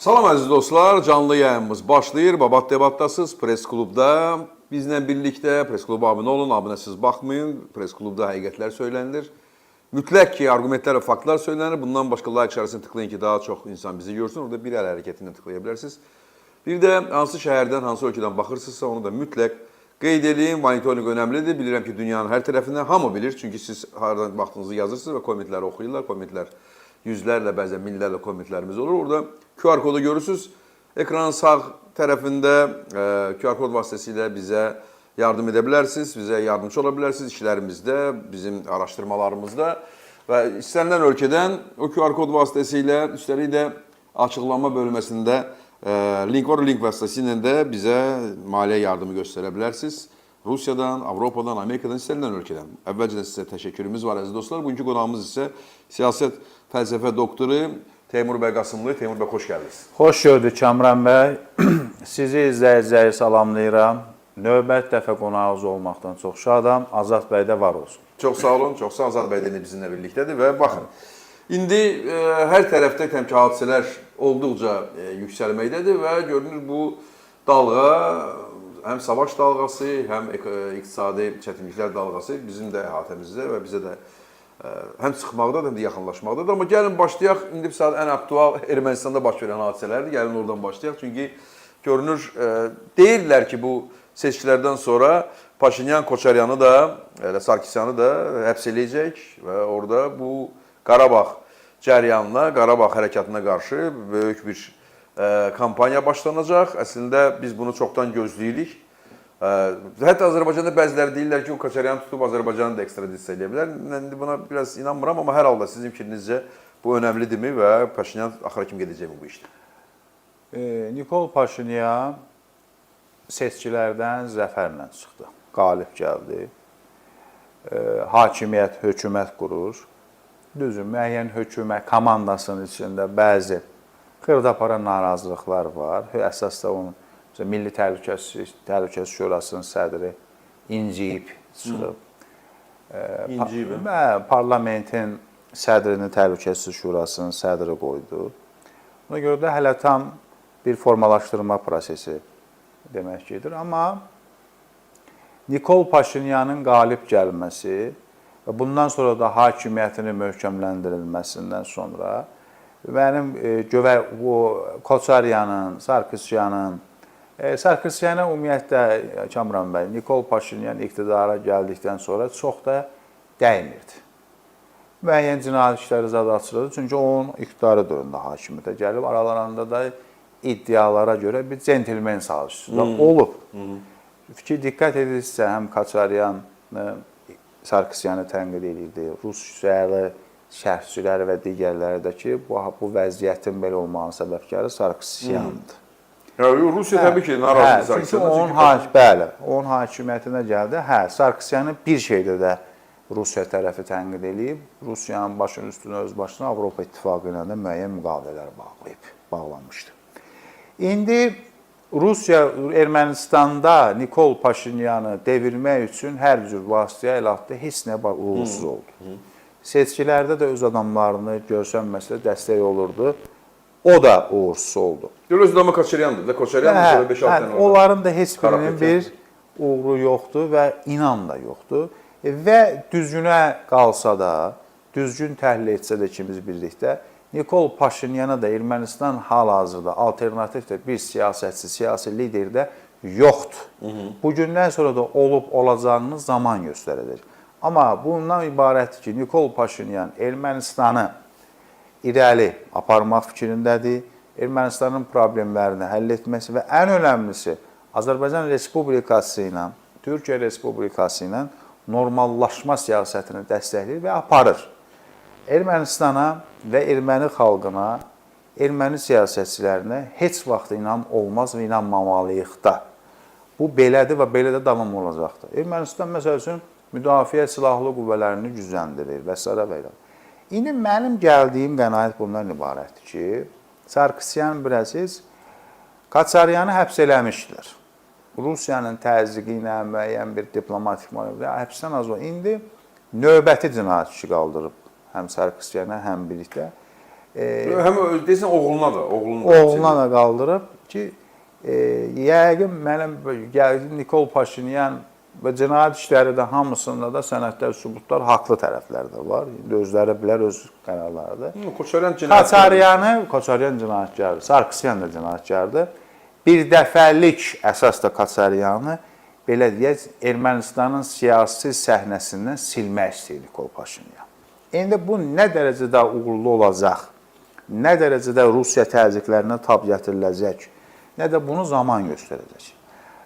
Salam əziz dostlar, canlı yayınımız başlayır. Babat debatdasınız Press Klubda. Bizlə birlikdə Press Kluba abunə olun, abunəsiz baxmayın. Press Klubda həqiqətlər söylənilir. Mütləq ki, argumentlər və faktlar söylənir. Bundan başqa like işarəsini tıklayın ki, daha çox insan bizi görsün. Orada bir əl hərəkətindən tıklaya bilərsiniz. Bir də hansı şəhərdən, hansı ölkədən baxırsınızsa onu da mütləq qeyd edin. Monitorinq önəmlidir. Bilirəm ki, dünyanın hər tərəfindən hamı bilir. Çünki siz haradan baxdığınızı yazırsınız və kommentləri oxuyurlar. Kommentlər yüzlərlə, bəzən minlərlə kommentlərimiz olur. Orada QR kodu görürsünüz. Ekranın sağ tərəfində QR kod vasitəsilə bizə yardım edə bilərsiniz, bizə yardımcı ola bilərsiniz işlərimizdə, bizim araşdırmalarımızda və istənilən ölkədən o QR kod vasitəsilə, üstəlik də açıqlama bölməsində link var, link vasitəsilə də bizə maliyyə yardımı göstərə bilərsiniz. Rusiyadan, Avropadan, Amerikadan, istənilən ölkədən. Əvvəlcədən sizə təşəkkürümüz var əziz dostlar. Bugünkü qonağımız isə siyasət fəlsəfə doktoru Teymur bəy Qasımlı. Teymur bəy, xoş gəldiniz. Xoş gördük Kamran bəy. Sizi izləyiciləri salamlayıram. Növbət dəfə qonağınız olmaqdan çox şadam. Azad bəy də var olsun. Çox sağ olun, çox sağ olun. Azad bəy də bizimlə birlikdədir və baxın. İndi hər tərəfdə təbii ki, hadisələr olduqca yüksəlməkdədir və görünür bu dalğa həm savaş dalğası, həm iqtisadi çətinliklər dalğası bizim də əhatəmizdə və bizə də həm çıxmaqdadır, həm də yaxınlaşmaqdadır. Amma gəlin başlayaq, indi bir saat ən aktual Ermənistanda baş verən hadisələrdir. Gəlin oradan başlayaq. Çünki görünür, deyirlər ki, bu seçkilərdən sonra Paşinyan Koçaryanı da, Sarkisyanı da həbs eləyəcək və orada bu Qarabağ cəryanına, Qarabağ hərəkatına qarşı böyük bir kampaniya başlanacaq. Əslində biz bunu çoxdan gözləyirik. Hətta Azərbaycanda bəziləri deyirlər ki, o Koçaryanı tutub Azərbaycanı da ekstradisiya edə bilər. Mən buna biraz inanmıram, amma hər halda sizin fikrinizcə bu önəmlidirmi və Paşinyan axıra kimi gedəcəkmi bu işdə? Nikol Paşinyan seçkilərdən zəfərlə çıxdı, qalib gəldi. Hakimiyyət, hökumət qurur. Düzü, müəyyən hökumət komandasının içində bəzi xırdapara narazılıqlar var. Əsas da onun Milli Təhlükəsizlik Şurasının sədri inciyib çıxıb. İnciyib? Parlamentin sədrini Təhlükəsizlik Şurasının sədri qoydu. Ona görə də hələ tam bir formalaşdırma prosesi demək gedir. Amma Nikol Paşinyanın qalib gəlməsi və bundan sonra da hakimiyyətinin möhkəmləndirilməsindən sonra mənim Koçaryanın, Sarkisyanın, Sarkisyana ümumiyyətlə Kamran bəy, Nikol Paşinyan iqtidara gəldikdən sonra çox da dəymirdi. Müəyyən cinayət işləri zad açılırdı, çünki onun iqtidarı dövründə hakimiyyətə gəlib, aralarında da iddialara görə bir centilmen sazişçilik olub. Fikir diqqət edirsə, həm Koçaryan Sarkisyanı tənqid edirdi, Rusiyalı şərhçilər və digərləri də ki, bu vəziyyətin belə olmağının səbəbkarı Sarkisyandır. Rusiya təbii ki, narazıdır Sarkisyandan. Bəli, onun hakimiyyətinə gəldi. Sarkisyanı bir şeydə də Rusiya tərəfi tənqid edib, Rusiyanın başının üstünə öz başına Avropa İttifaqı ilə də müəyyən müqavilələr bağlanmışdı. İndi Rusiya Ermənistanda Nikol Paşinyanı devirmək üçün hər cür vasitəyə el atdı, heç nə uğursuz oldu. Seçkilərdə də öz adamlarını görsənməsə dəstək olurdu. O da uğursuz oldu. Öz adamı Koçaryandır da, Koçaryandır 5-6 dənə oldu. Onların da heç birinin bir uğuru yoxdur və inan da yoxdur. Və düzgünə qalsa da, düzgün təhlil etsə də ikimiz birlikdə, Nikol Paşinyana da Ermənistan hal-hazırda alternativ də bir siyasətçi, siyasi lider də yoxdur. Bugündən sonra da olub-olacağını zaman göstərəcək. Amma bundan ibarətdir ki, Nikol Paşinyan Ermənistanı irəli aparmaq fikrindədir, Ermənistanın problemlərini həll etməsi və ən önəmlisi Azərbaycan Respublikası ilə, Türkiyə Respublikası ilə normallaşma siyasətini dəstəkləyir və aparır. Ermənistana və erməni xalqına, erməni siyasətçilərinə heç vaxt inam olmaz və inanmamalıyıq da. Bu belədir və belə də davam olacaqdır. Ermənistan məsəl üçün müdafiə silahlı qüvvələrini gücləndirir və s. və ilə. İndi mənim gəldiyim qənaət bundan ibarətdir ki, Sarkisyan biləsiz, Koçaryanı həbs eləmişdilər. Rusiyanın təzyiqi ilə müəyyən bir diplomatik manevr, həbsdən az o. İndi növbəti cinayət işi qaldırıb həm Sarkisyana, həm birlikdə. Həm desən oğluna da, oğluna da qaldırıb ki, yəqin mənim Nikol Paşinyan və cinayət işləri də hamısında da sənədlər, sübutlar haqlı tərəflərdə var. İndi özləri bilər öz qərarlarıdır. Koçaryan cinayətkardır, Sarkisyan da cinayətkardır. Bir dəfəlik əsasda Koçaryanı belə deyək, Ermənistanın siyasi səhnəsindən silmək istəyir Nikol Paşinyan. İndi bu nə dərəcədə uğurlu olacaq, nə dərəcədə Rusiya təzyiqlərinə tab gətiriləcək, nə də bunu zaman göstərəcək.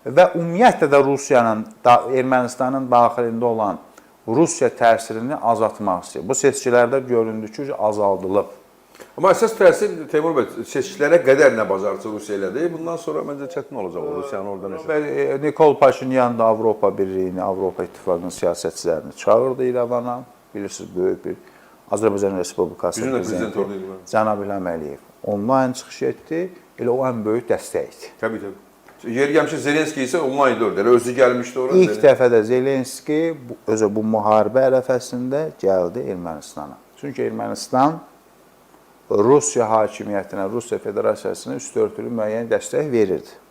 Və ümumiyyətlə də Rusiyanın, Ermənistanın daxilində olan Rusiya təsirini azaltmaq istəyir. Bu seçkilərdə göründü ki, azaldılıb. Amma əsas təsir Teymur bəy seçkilərə qədər nə bacarıcı Rusiya elədi. Bundan sonra məncə çətin olacaq o Rusiyanın orada nəsə. Nikol Paşinyan da Avropa Birliyini, Avropa İttifaqının siyasətçilərini çağırdı İrəvana. Bilirsiniz, böyük bir Azərbaycan Respublikası prezidenti Cənab İlham Əliyev onlayn çıxış etdi. Elə o ən böyük dəstək idi. Təbii, təbii. Yeri gəlmişsə Zelenski isə onlayn idi. Elə özü gəlmişdi ora. İlk dəfə də Zelenski özü bu müharibə ərəfəsində gəldi Ermənistana. Çünki Ermənistan Rusiya hakimiyyətinə, Rusiya Federasiyasına üstörtülü müəyyən dəstək verirdi.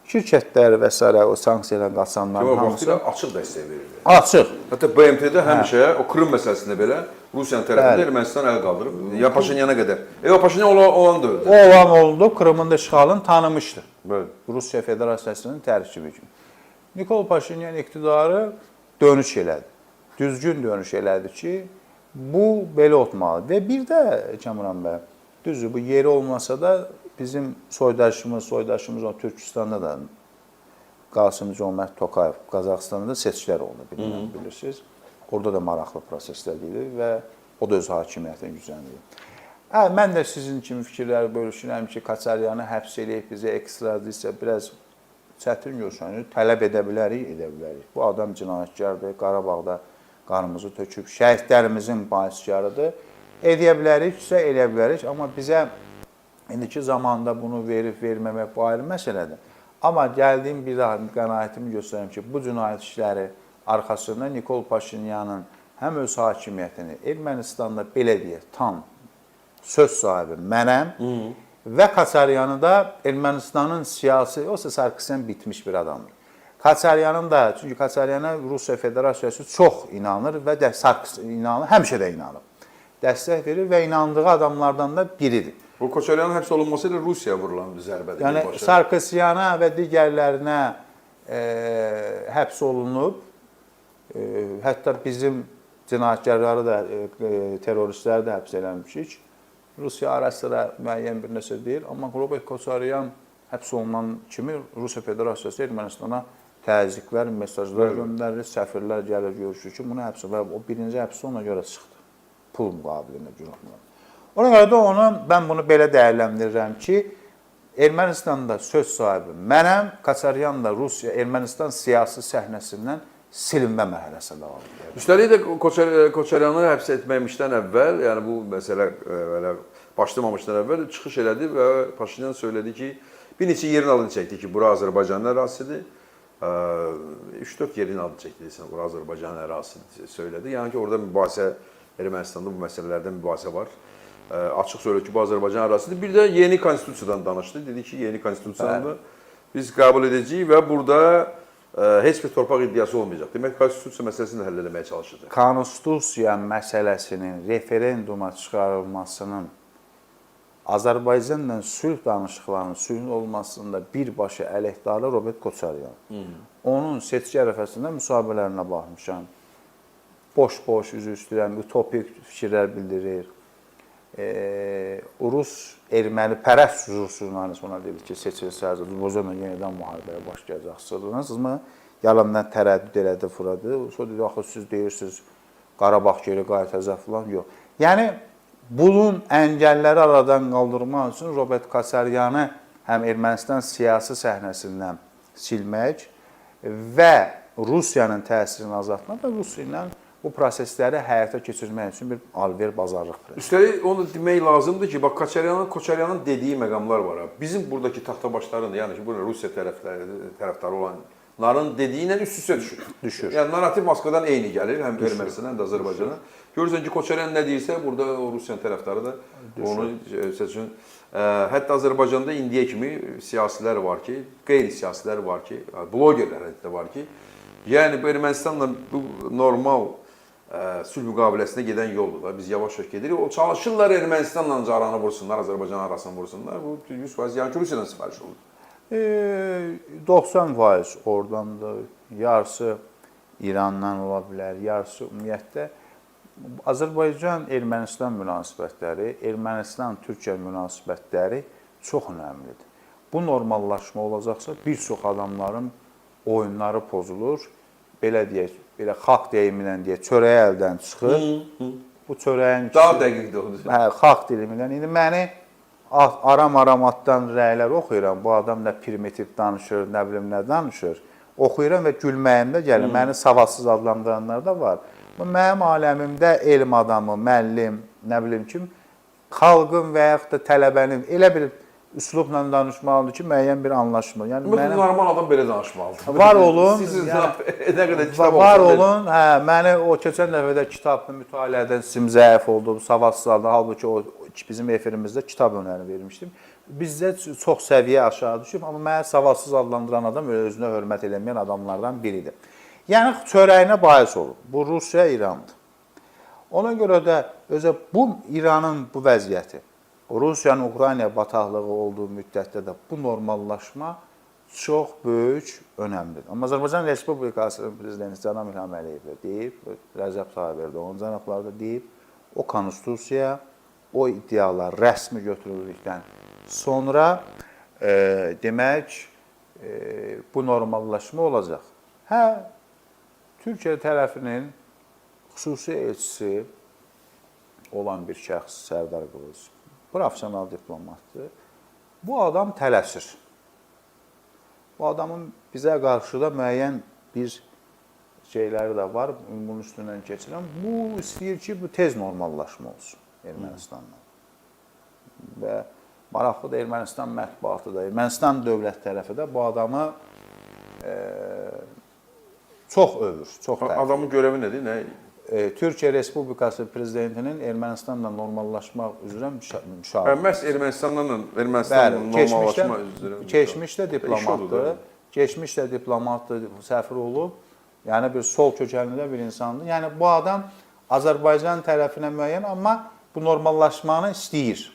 Şirkətlər və s. o sanksiyadan qaçanların hamısı açıq dəstək verirdi. Açıq. Hətta BMT-də həmişə o Krım məsələsində belə Rusiyanın tərəfində Ermənistan əl qaldırıb, ya Paşinyana qədər. Paşinyan olan da öldü. O olan oldu, Krımın da işğalını tanımışdı. Bəli. Rusiya Federasiyasının tərkibi üçün. Nikol Paşinyan iqtidarı dönüş elədi. Düzgün dönüş elədi ki, bu belə olmalı. Və bir də Kəmran bəy, düzdür, bu yeri olmasa da bizim soydaşımız o Türkistanda da Qasım Cömert Tokayev, Qazaxıstanda da seçkilər oldu, bilirsiniz. Orada da maraqlı proseslər gedir və o da öz hakimiyyətini gücləndirir. Mən də sizin kimi fikirləri bölüşürəm ki, Koçaryanı həbs edib bizə ekstradisiya biraz çətin görsənir, tələb edə bilərik. Bu adam cinayətkardır, Qarabağda qanımızı töküb, şəhidlərimizin bahiskarıdır. Edə biləriksə, eləyə bilərik, amma bizə indiki zamanda bunu verib-verməmək bu ayrı məsələdir. Amma gəldiyim bir daha qənaətimi göstərirəm ki, bu cinayət işləri arxasında Nikol Paşinyanın həm öz hakimiyyətini, Ermənistanda belə deyək, tam söz sahibi mənəm və Koçaryanı da Ermənistanın siyasi, o Sarkisyan bitmiş bir adamdır. Koçaryanın da, çünki Koçaryana Rusiya Federasiyası çox inanır və Sarkisyan inanır, həmişə də inanır. Dəstək verir və inandığı adamlardan da biridir. Bu Koçaryanın həbs olunması ilə Rusiyaya vurulan bir zərbədir. Yəni Sarkisyana və digərlərinə həbs olunub, hətta bizim cinayətkarları da, teröristləri də həbs eləmişik. Rusiya arasında müəyyən bir nəsə deyil, amma Robert Koçaryan həbs olunan kimi Rusiya Federasiyası Ermənistana təzyiqlər, mesajlar göndərir, səfirlər gəlir, görüşür ki, bunu həbs və o birinci həbsi ona görə çıxdı. Pul müqabilində günahlar. Ona görə də mən bunu belə dəyərləndirirəm ki, Ermənistanda söz sahibi mənəm, Koçaryan da Rusiya, Ermənistan siyasi səhnəsindən silinmə mərhələsi davam edir. Üstəlik də Koçaryanı həbs etməmişdən əvvəl, yəni bu məsələ başlamamışdan əvvəl çıxış elədi və Paşinyan söylədi ki, bir neçə yerin adını çəkdi ki, bura Azərbaycanın ərazisidir. 3-4 yerin adını çəkdi, bura Azərbaycanın ərazisidir söylədi. Yəni ki, orada mübahisə, Ermənistanda bu məsələlərdə mübahisə var. Açıq söylədi ki, bu Azərbaycan ərazisidir. Bir də yeni konstitusiyadan danışdı. Dedi ki, yeni konstitusiyanı biz qəbul edəcəyik və burada heç bir torpaq iddiası olmayacaq. Demək, konstitusiya məsələsini həll etməyə çalışacaq. Konstitusiya məsələsinin referenduma çıxarılmasının Azərbaycanla sülh danışıqlarının sülhün olmasında birbaşa əleyhdarı Robert Koçaryan. Onun seçki ərəfəsində müsahibələrinə baxmışam. Boş-boş, üzü üstürəm, utopik fikirlər bildirir. Rus, erməni pərəst jurnalist ona dedi ki, seçilsəz, Azərbaycanla yenidən müharibəyə başlayacaqsınız mı? Yalandan tərəddüd elədi, fırladı. Sonra dedi, axı siz deyirsiniz, Qarabağ geri qayıtacaq falan. Yox. Yəni, bunun əngəlləri aradan qaldırmaq üçün Robert Koçaryanı həm Ermənistan siyasi səhnəsindən silmək və Rusiyanın təsirini azaltmaq və Rusiya ilə bu prosesləri həyata keçirmək üçün bir alver bazarlıq prosesi. Üstəlik, onu demək lazımdır ki, bax, Koçaryanın dediyi məqamlar var. Bizim buradakı taxtabaşların, yəni ki, burada Rusiya tərəfdarı olan Onların dediyi ilə üst-üstə düşür. Yəni narrativ Moskvadan eyni gəlir, həm Ermənistan, həm də Azərbaycana. Görürsən ki, Koçaryan nə deyirsə, burada o Rusiyanın tərəfdarı da onu seçin. Hətta Azərbaycanda indiyə kimi siyasilər var ki, qeyri-siyasilər var ki, blogerlər hətta var ki, yəni bu Ermənistanla bu normal sülh müqaviləsinə gedən yoldur da. Biz yavaş-yavaş gedirik. O çalışırlar Ermənistanla aranı vursunlar, Azərbaycan arasını vursunlar. Bu 100% yəni ki, Rusiyadan sifariş olur. 90% oradandır, yarısı İrandan ola bilər, yarısı ümumiyyətlə Azərbaycan-Ermənistan münasibətləri, Ermənistan-Türkiyə münasibətləri çox önəmlidir. Bu normallaşma olacaqsa bir çox adamların oyunları pozulur, belə deyək, belə xalq deyimilə deyək, çörəyi əldən çıxır. Bu çörəyin daha dəqiqdir o. Hə, xalq dilimindən. İndi məni aram-aramatdan rəylər oxuyuram. Bu adam nə primitiv danışır, nə bilim nə danışır. Oxuyuram və gülməyimdə gəlir. Məni savadsız adlandıranlar da var. Mənim aləmimdə elm adamı, müəllim, nə bilim kim, xalqın və yaxud da tələbənin elə bir üslubla danışmalıdır ki, müəyyən bir anlaşma. Yəni mənim normal adam belə danışmalıdır. Var olun. Siz nə qədər kitab var olun. Hə, məni o keçən dəfədə kitabı mütaliədən sizin zəif olduğum, savadsız adam, halbuki o bizim efirimizdə kitab önəri vermişdim. Bizdə çox səviyyə aşağı düşüb, amma məni savadsız adlandıran adam özünə hörmət eləməyən adamlardan biridir. Yəni çörəyinə bais olur. Bu Rusiya, İrandır. Ona görə də özə bu İranın bu vəziyyəti, Rusiyanın Ukraynaya bataqlığı olduğu müddətdə də bu normallaşma çox böyük, önəmlidir. Amma Azərbaycan Respublikasının prezidenti Cənab İlham Əliyev də deyib, Rəcəb Tayyip Ərdoğan cənabları da deyib, o konstitusiya, o iddialar rəsmi götürüldükdən sonra demək bu normallaşma olacaq. Hə, Türkiyə tərəfinin xüsusi elçisi olan bir şəxs Sərdar Qılıc, professional diplomatdır. Bu adam tələsir. Bu adamın bizə qarşı da müəyyən bir şeyləri də var, bunun üstündən keçirəm. Bu istəyir ki, bu tez normallaşma olsun Ermənistanla. Və maraqlıdır Ermənistan mətbuatı da, Ermənistan dövlət tərəfi də bu adamı çox övür, çox tərif. Adamın görəvi nədir? Nə? Türkiyə Respublikası prezidentinin Ermənistanla normallaşmaq üzrə müşavir. Məhz Ermənistanla normallaşma üzrə. Keçmişdə diplomatdır. Keçmişdə diplomatdır, səfir olub. Yəni bir sol kökənli bir insandır. Yəni bu adam Azərbaycan tərəfinə müəyyən, amma bu normallaşmanı istəyir.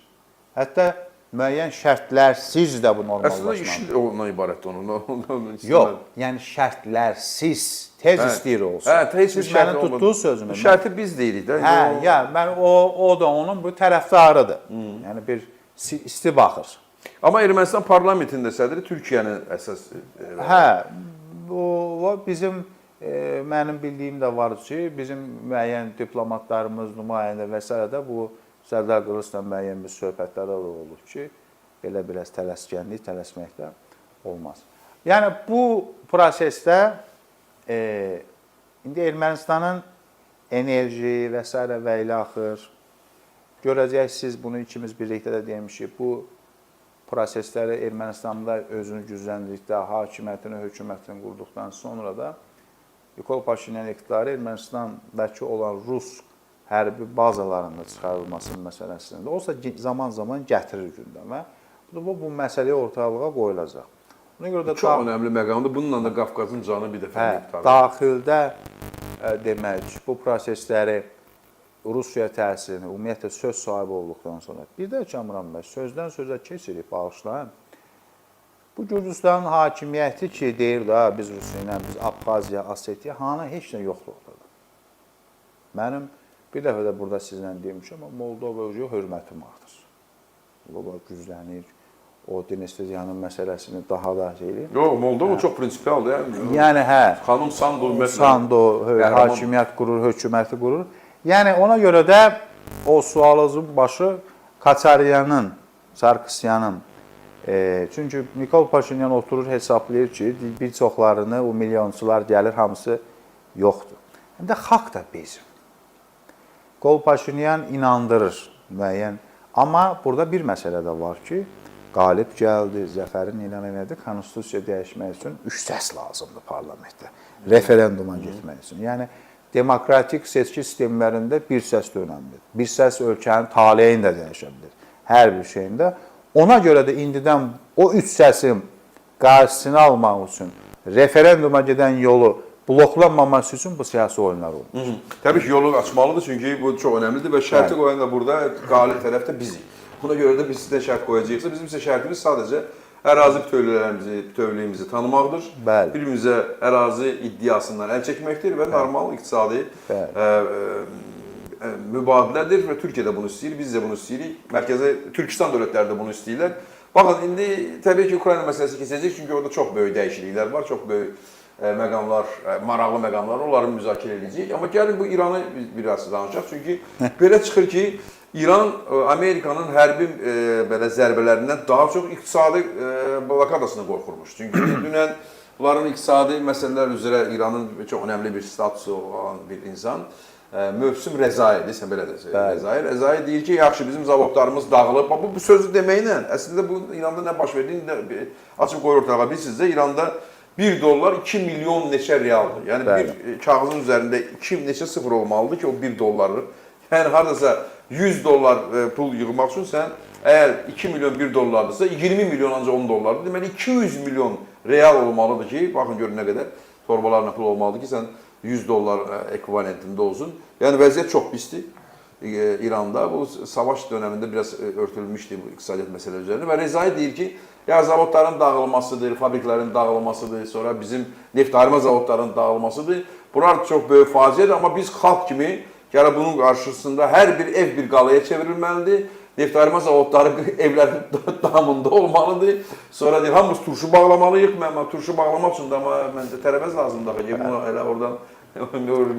Hətta müəyyən şərtlərsiz də bu normallaşmanı. Əslində işi ondan ibarətdir onun. Yox, yəni şərtlərsiz, tez istəyir olsun. Hə, tez siz məni tutduğunuz sözümü. Şərti biz deyirik də. Hə, yəni mən o da onun bu tərəfdarıdır. Yəni bir isti baxır. Amma Ermənistan parlamentində sədri Türkiyənin əsas Hə, o bizim mənim bildiyim də var ki, bizim müəyyən diplomatlarımız, nümayəndə və s. də bu Sərdar Qılıcla müəyyən bir söhbətlər olub ki, belə biraz tələskənlik, tələsməkdə olmaz. Yəni bu prosesdə indi Ermənistanın enerji və s. və ilə axır görəcəksiniz, bunu ikimiz birlikdə də demişik, bu prosesləri Ermənistanda özünü gücləndirdikdə, hakimiyyətini, hökumətini qurduqdan sonra da Nikol Paşinyan iqtidarı Ermənistandakı olan Rus hərbi bazalarında çıxarılması məsələsində olsa zaman-zaman gətirir gündəmə. Bu məsələyə ortalığa qoyulacaq. Ona görə də çox önəmli məqamdır. Bununla da Qafqazın canı bir dəfə qurtarır. Daxildə demək, bu prosesləri Rusiya təsirini, ümumiyyətlə söz sahibi olduqdan sonra bir də Kamran bəy sözdən sözə keçirik, bağışlayın. Bu Gürcüstanın hakimiyyəti ki, deyir da biz Rusiya ilə, biz Abxaziya, Osetiya, hanı heç nə yoxdur ortada. Mənim bir dəfə də burada sizlə demişəm, Moldova hörmətim vardır. Moldova güclənir, o Denisovyanın məsələsini daha da şeydir. Yox, Moldova çox prinsipialdır. Yəni, hə. Xanım Sando, Sando hakimiyyət qurur, hökuməti qurur. Yəni, ona görə də o sualımızın başı Kaçaryanın, Sarkisyanın, çünki Nikol Paşinyan oturur, hesablayır ki, bir çoxlarını, o milyonçular gəlir, hamısı yoxdur. Həm də xalq da bezir. Nikol Paşinyan inandırır müəyyən. Amma burada bir məsələ də var ki, qalib gəldi, zəfərin elan elədi. Konstitusiya dəyişmək üçün 3 səs lazımdır parlamentdə. Referenduma getmək üçün. Yəni demokratik seçki sistemlərində bir səs də önəmlidir. Bir səs ölkənin taleyini də dəyişə bilər. Hər bir şeyində. Ona görə də indidən o 3 səsin qarşısını almaq üçün referenduma gedən yolu bloklanmaması üçün bu siyasi oyunlar olur. Təbii ki, yolu açmalıdır çünki bu çox önəmlidir və şərti qoyan da burada qalib tərəf də bizik. Buna görə də biz sizdən şərt qoyacaqsa, bizim isə şərtimiz sadəcə ərazi bütövlüyümüzü tanımaqdır. Bəli. Bir-birimizə ərazi iddiasından əl çəkməkdir və normal iqtisadi mübadilədir və Türkiyə də bunu istəyir, biz də bunu istəyirik. Mərkəzi Türkistan dövlətləri də bunu istəyirlər. Baxın, indi təbii ki, Ukrayna məsələsi keçəcək çünki orada çox böyük dəyişikliklər var, çox böyük məqamlar, maraqlı məqamlar, onları müzakirə edəcəyik. Amma gəlin bu İranı biraz danışaq çünki belə çıxır ki, İran Amerikanın hərbi belə zərbələrindən daha çox iqtisadi blokadasını qorxurmuş. Çünki dünən bunların iqtisadi məsələlər üzrə İranın çox önəmli bir statusu olan bir insan Mövsüm Rəzai, deyirsən belə də. Rəzai deyir ki, yaxşı bizim zavodlarımız dağılıb. Bu sözü deməklə əslində bu İranda nə baş verdiyini açıb qoyur ortalığa. Bilirsiniz də İranda $1 2 milyon neçə realdır. Yəni bir kağızın üzərində 2 neçə sıfır olmalıdır ki, o $1. Yəni haradasa $100 pul yığmaq üçün sən əgər 2 milyon $1-dırsa 20 milyon ancaq $10-dır. Deməli 200 milyon real olmalıdır ki, baxın görün nə qədər torbalarla pul olmalıdır ki, sən $100 ekvivalentində olsun. Yəni vəziyyət çox pisdir İranda. Bu savaş dönəmində biraz örtülmüşdü bu iqtisadiyyat məsələləri üzərində və Rəzai deyir ki, ya zavodların dağılmasıdır, fabriklərin dağılmasıdır, sonra bizim neftarima zavodlarının dağılmasıdır. Bunlar çox böyük faciədir, amma biz xalq kimi yəni bunun qarşısında hər bir ev bir qalaya çevrilməlidir. Neftarima zavodları evlərin damında olmalıdır. Sonra deyir, hamımız turşu bağlamalıyıq. Mən turşu bağlamaq üçün də amma məncə tərəvəz lazımdır ki, bunu elə oradan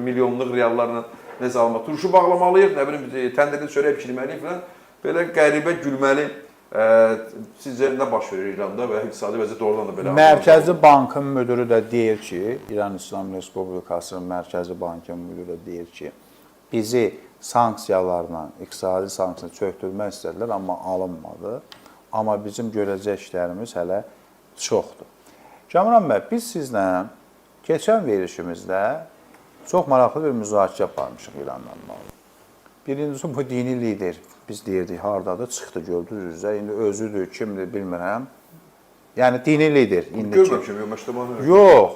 milyonluq reallarla nəsə almaq. Turşu bağlamalıyıq, nə bilim, təndirdə çörək pişirməliyik falan. Belə qəribə, gülməli. Sizcə nə baş verir İranda və iqtisadi vəziyyət oradan da belə? Mərkəzi Bankın müdürü də deyir ki, İran İslam Respublikasının Mərkəzi Bankın müdürü də deyir ki, bizi sanksiyalarla, iqtisadi sanksiya çökdürmək istədilər, amma alınmadı. Amma bizim görəcək işlərimiz hələ çoxdur. Kamran bəy, biz sizlə keçən verilişimizdə çox maraqlı bir müzakirə aparmışıq İrandan bağlı. Birincisi, bu dini lider, biz deyirdik, haradadır, çıxdı, gördünüz üzrə, indi özüdür, kimdir, bilmirəm. Yəni, dini lider. Görməmişəm, məktəbanı. Yox,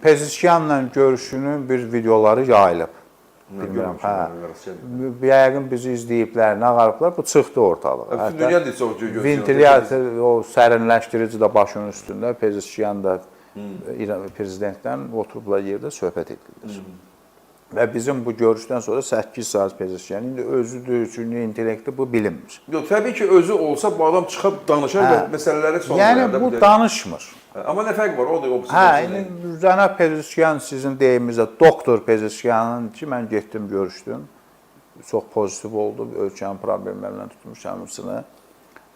Pezişkiyanla görüşünün bir videoları yayılıb. Bilmirəm, yəqin bizi izləyiblər, nə qarıblar, bu çıxdı ortalığa. Dünya deyilsə o gözləyir. Ventilyatör, o sərinləşdirici də başının üstündə, Pezişkiyan da prezidentdən oturublar yerdə söhbət edilir. Və bizim bu görüşdən sonra 8 saat Pezişkiyan, indi özüdür, üçüncü intellekti bu bilinmir. Yox, təbii ki, özü olsa bu adam çıxıb danışar və məsələləri son yəni bu danışmır. Amma nə fərq var? O da o indi Cənab Pezişkiyan sizin deyiminizə, doktor Pezişkiyanın ki, mən getdim, görüşdüm. Çox pozitiv oldu, ölkənin problemlərindən tutmuş hamısını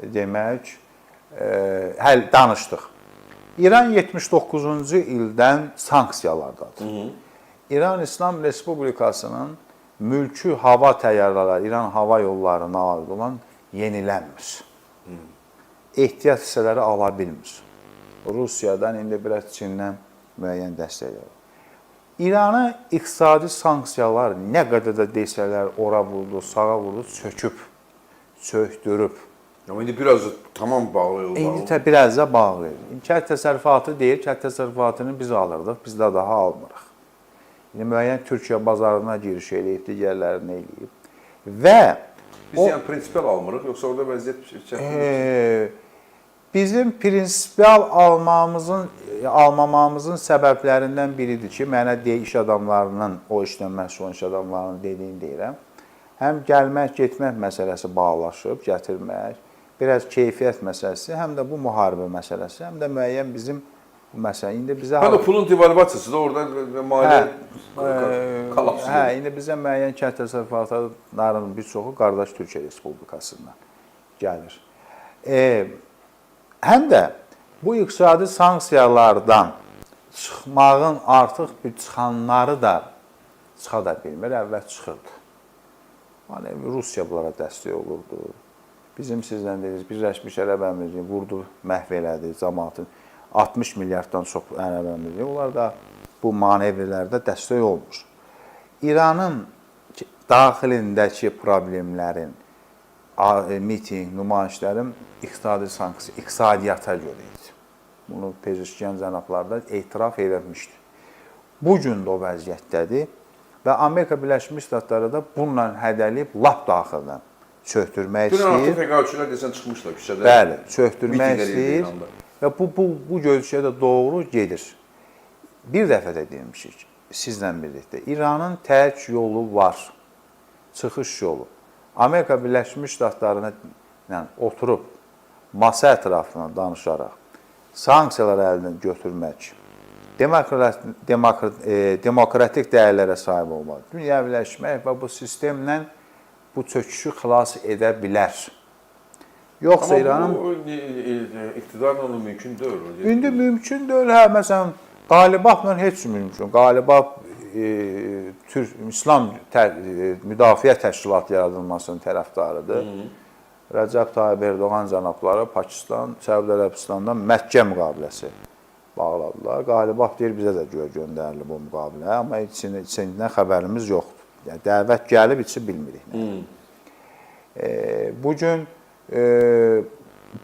demək, danışdıq. İran 79-cu ildən sanksiyalardadır. İran İslam Respublikasının mülki hava təyyarələri, İran hava yollarına aid olan yenilənmir. Ehtiyat hissələri ala bilmir. Rusiyadan, indi biraz Çindən müəyyən dəstək alır. İranı iqtisadi sanksiyalar nə qədər də desələr, ora vurdu, sağa vurdu, çöküb, çöktürüb. Amma indi biraz tamam bağlı yollar. İndi biraz da bağlı. Kənd təsərrüfatı deyir, kənd təsərrüfatını biz alırdıq, biz də daha almırıq. İndi müəyyən Türkiyə bazarına giriş eləyib, digərlərini eləyib. Və biz yəni prinsipal almırıq, yoxsa orada vəziyyət çətindir? Bizim prinsipal almamamızın səbəblərindən biridir ki, mənə iş adamlarının, o işlə məşğul olan iş adamlarının dediyini deyirəm. Həm gəlmək, getmək məsələsi bağlaşıb, gətirmək, biraz keyfiyyət məsələsi, həm də bu müharibə məsələsi, həm də müəyyən bizim məsələ. İndi bizə pulun devalvasiyası da orada maliyyə kollapsı. İndi bizə müəyyən kənd təsərrüfatlarının bir çoxu qardaş Türkiyə Respublikasından gəlir. Həm də bu iqtisadi sanksiyalardan çıxmağın artıq bir çıxanları da çıxa da bilmir, əvvəl çıxırdı. Rusiya bunlara dəstək olurdu. bizim sizdən deyirik, Birləşmiş Ərəb Əmirliyi vurdu, məhv elədi cəmaatın 60 milyarddan çox Ərəb Əmirliyi. Onlar da bu manevrlərdə dəstək olmur. İranın daxilindəki problemlərin, miting, nümayişlərin iqtisadi sanksiya, iqtisadiyyata görə idi. Bunu Pezeşkiyan cənablar da etiraf edilmişdir. Bu gün də o vəziyyətdədir və Amerika Birləşmiş Ştatları da bununla hədəliyib lap daxildən çöktürmək istəyir. Dünən artıq təqaüdçülər desən çıxmışlar küçədə. Bəli, çöktürmək istəyir və bu görüşə də doğru gedir. Bir dəfə də demişik sizlə birlikdə. İranın tək yolu var, çıxış yolu. Amerika Birləşmiş Ştatlarına oturub masa ətrafına danışaraq sanksiyalar əlindən götürmək, demokratik dəyərlərə sahib olmaq, dünyəviləşmək və bu sistemlə bu çöküşü xilas edə bilər. Yoxsa İranın... Amma bu iqtidarla onu mümkün deyil. İndi mümkün deyil. Hə, məsələn, Qalibafla heç mümkün. Qalibaf İslam Müdafiə Təşkilatı yaradılmasının tərəfdarıdır. Rəcəb Tayyib Erdoğan cənabları Pakistan, Səudiyyə Ərəbistandan Məkkə müqaviləsi bağladılar. Qalibaf deyir, bizə də göndərilir bu müqavilə, amma içindən xəbərimiz yoxdur. Yəni, dəvət gəlib, içi bilmirik. Bugün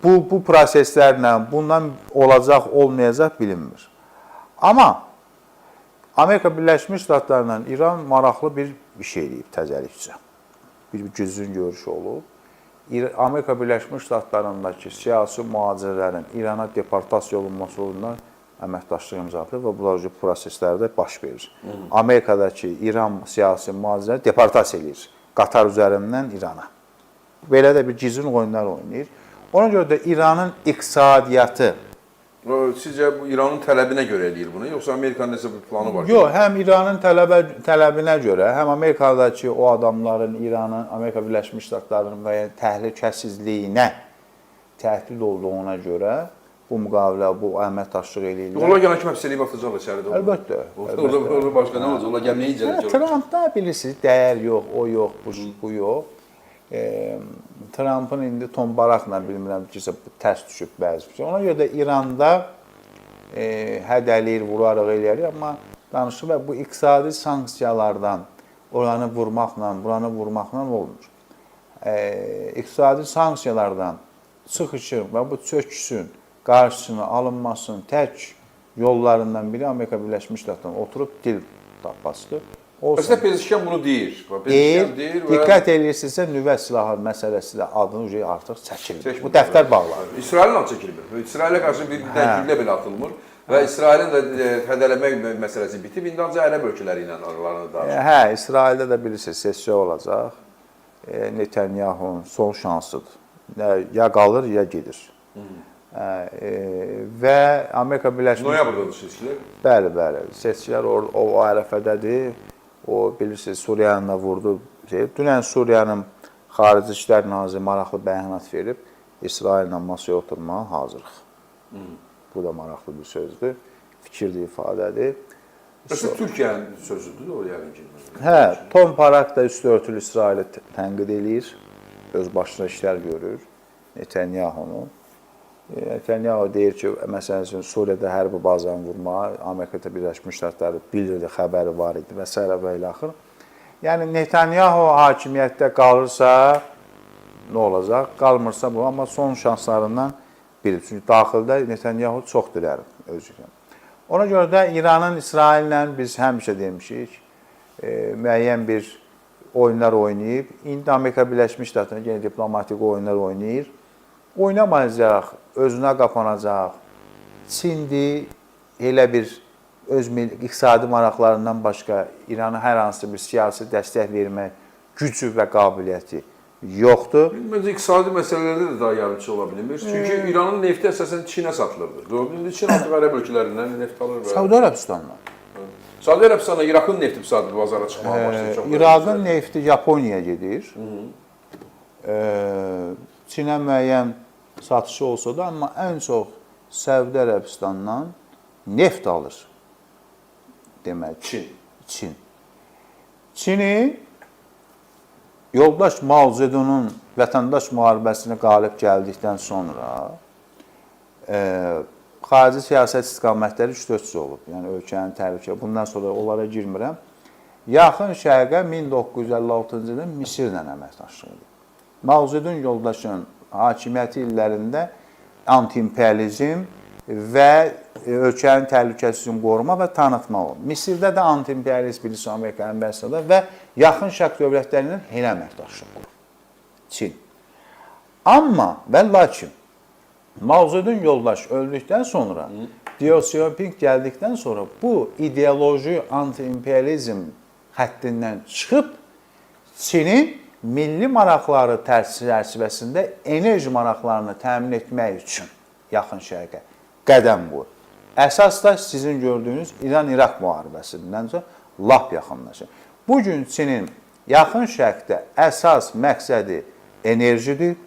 bu proseslərlə bundan olacaq, olmayacaq bilinmir. Amma Amerika Birləşmiş Ştatlarla İran maraqlı bir şey eləyib təzəlikcə. Bir gücün görüşü olub. Amerika Birləşmiş Ştatlarındakı siyasi mühacirlərin İrana deportasiya olunması uğruna əməkdaşlıq imzalayır və bu proseslərdə baş verir. Amerikadakı İran siyasi mühacirləri deportasiya edir Qatar üzərindən İrana. Belə də bir gizlin oyunlar oynayır. Ona görə də İranın iqtisadiyyatı... Sizcə bu İranın tələbinə görə eləyir bunu, yoxsa Amerikanın nəsə bir planı var? Yox, həm İranın tələbinə görə, həm Amerikadakı o adamların İranın, Amerika Birləşmiş Ştatlarının və təhlükəsizliyinə təhdid olduğuna görə bu müqavilə, bu əməkdaşlıq eləyirlər. Onlar gələn kimi həbs eləyib atacaqlar içəridə. Əlbəttə. Orada başqa nə olacaq? Onlar gəmiyə incəlik olur. Trumpda bilirsiniz, dəyər yox, o yox, bu yox. Trumpın indi tombaraqla bilmirəm ki, tərs düşüb bəzi. Ona görə də İranda hədəliyir, vurarıq eləyir, amma danışır və bu iqtisadi sanksiyalardan oranı vurmaqla, buranı vurmaqla olmur. İqtisadi sanksiyalardan çıxışın və bu çöküşün qarşısını alınmasının tək yollarından biri Amerika Birləşmiş Ştatlarının oturub dil tapmasıdır. Əslində Pezeşkiyan bunu deyir. Diqqət edirsinizsə, nüvə silahı məsələsi də adını artıq çəkilir. Bu dəftər bağlanır. İsraillə çəkilmir. İsrailə qarşı bir dənkliklə belə atılmır və İsrailin də hədələmək məsələsi bitib. İndi ancaq ərəb ölkələri ilə aralarını danışır. Hə, İsraildə də bilirsiniz, sessiya olacaq. Netanyahu'nun son şansıdır. Ya qalır, ya gedir. Və Amerika Birləşmiş... Noyabrdadır seçkilər? Bəli, bəli. Seçkilər o ərəfədədir. O, bilirsiniz, Suriyanın da vurdu. Dünən Suriyanın Xarici İşlər Naziri maraqlı bəyanat verib, İsraillə masaya oturmağa hazırıq. Bu da maraqlı bir sözdür, fikirli ifadədir. Əslində Türkiyənin sözüdür, o yəqin ki. Hə, Tom Parak da üstü örtülü İsraili tənqid eləyir, öz başına işlər görür Netanyahu-nu. Netanyahu deyir ki, məsələn üçün Suriyada hərbi bazanı vurmağa Amerika Birləşmiş Ştatları bilirdi, xəbəri var idi və s. və ilə axır. Yəni Netanyahu hakimiyyətdə qalırsa nə olacaq? Qalmırsa bu, amma son şanslarından biri. Çünki daxildə Netanyahu çox dirərir özünə. Ona görə də İranın İsraillə biz həmişə demişik, müəyyən bir oyunlar oynayıb. İndi Amerika Birləşmiş Ştatları yenə diplomatik oyunlar oynayır. Oynamayacaq, özünə qapanacaq. Çindir, elə bir öz iqtisadi maraqlarından başqa İrana hər hansı bir siyasi dəstək vermək gücü və qabiliyyəti yoxdur. Məncə iqtisadi məsələlərdə də daha yarımçı ola bilmir. Çünki İranın nefti əsasən Çinə satılırdı. İndi Çin artıq ərəb ölkələrindən neft alır. Səudiyyə Ərəbistanla. Səudiyyə Ərəbistanla İraqın nefti iqtisadi bazara çıxmağa başlayır. İraqın nefti Yaponiyaya gedir. Çinə müəyyən satışı olsa da, amma ən çox Səudiyyə Ərəbistandan neft alır. Demək, Çin. Çini Yoldaş Mao Zedong'un vətəndaş müharibəsinə qalib gəldikdən sonra xarici siyasət istiqamətləri 3-4 olub. Yəni ölkənin təhlükə. Bundan sonra onlara girmirəm. Yaxın Şərqə 1956-cı ildə Misirlə əməkdaşlıq edib. Mao Zedong yoldaşın hakimiyyəti illərində anti-imperializm və ölkənin təhlükəsizliyini qoruma və tanıtma olub. Misirdə də anti-imperialist Birləşmiş Amerika əmbəssada və yaxın Şərq dövlətlərindən elə əməkdaşlıq qurub. Çin. Amma və lakin Mao Zedong yoldaş öldükdən sonra, Deng Xiaoping gəldikdən sonra bu ideoloji anti-imperializm xəttindən çıxıb Çinin milli maraqları çərçivəsində enerji maraqlarını təmin etmək üçün yaxın Şərqə qədəm qoyur. Əsas da sizin gördüyünüz İran-İraq müharibəsindən sonra lap yaxınlaşır. Bugün Çinin yaxın Şərqdə əsas məqsədi enerjidir,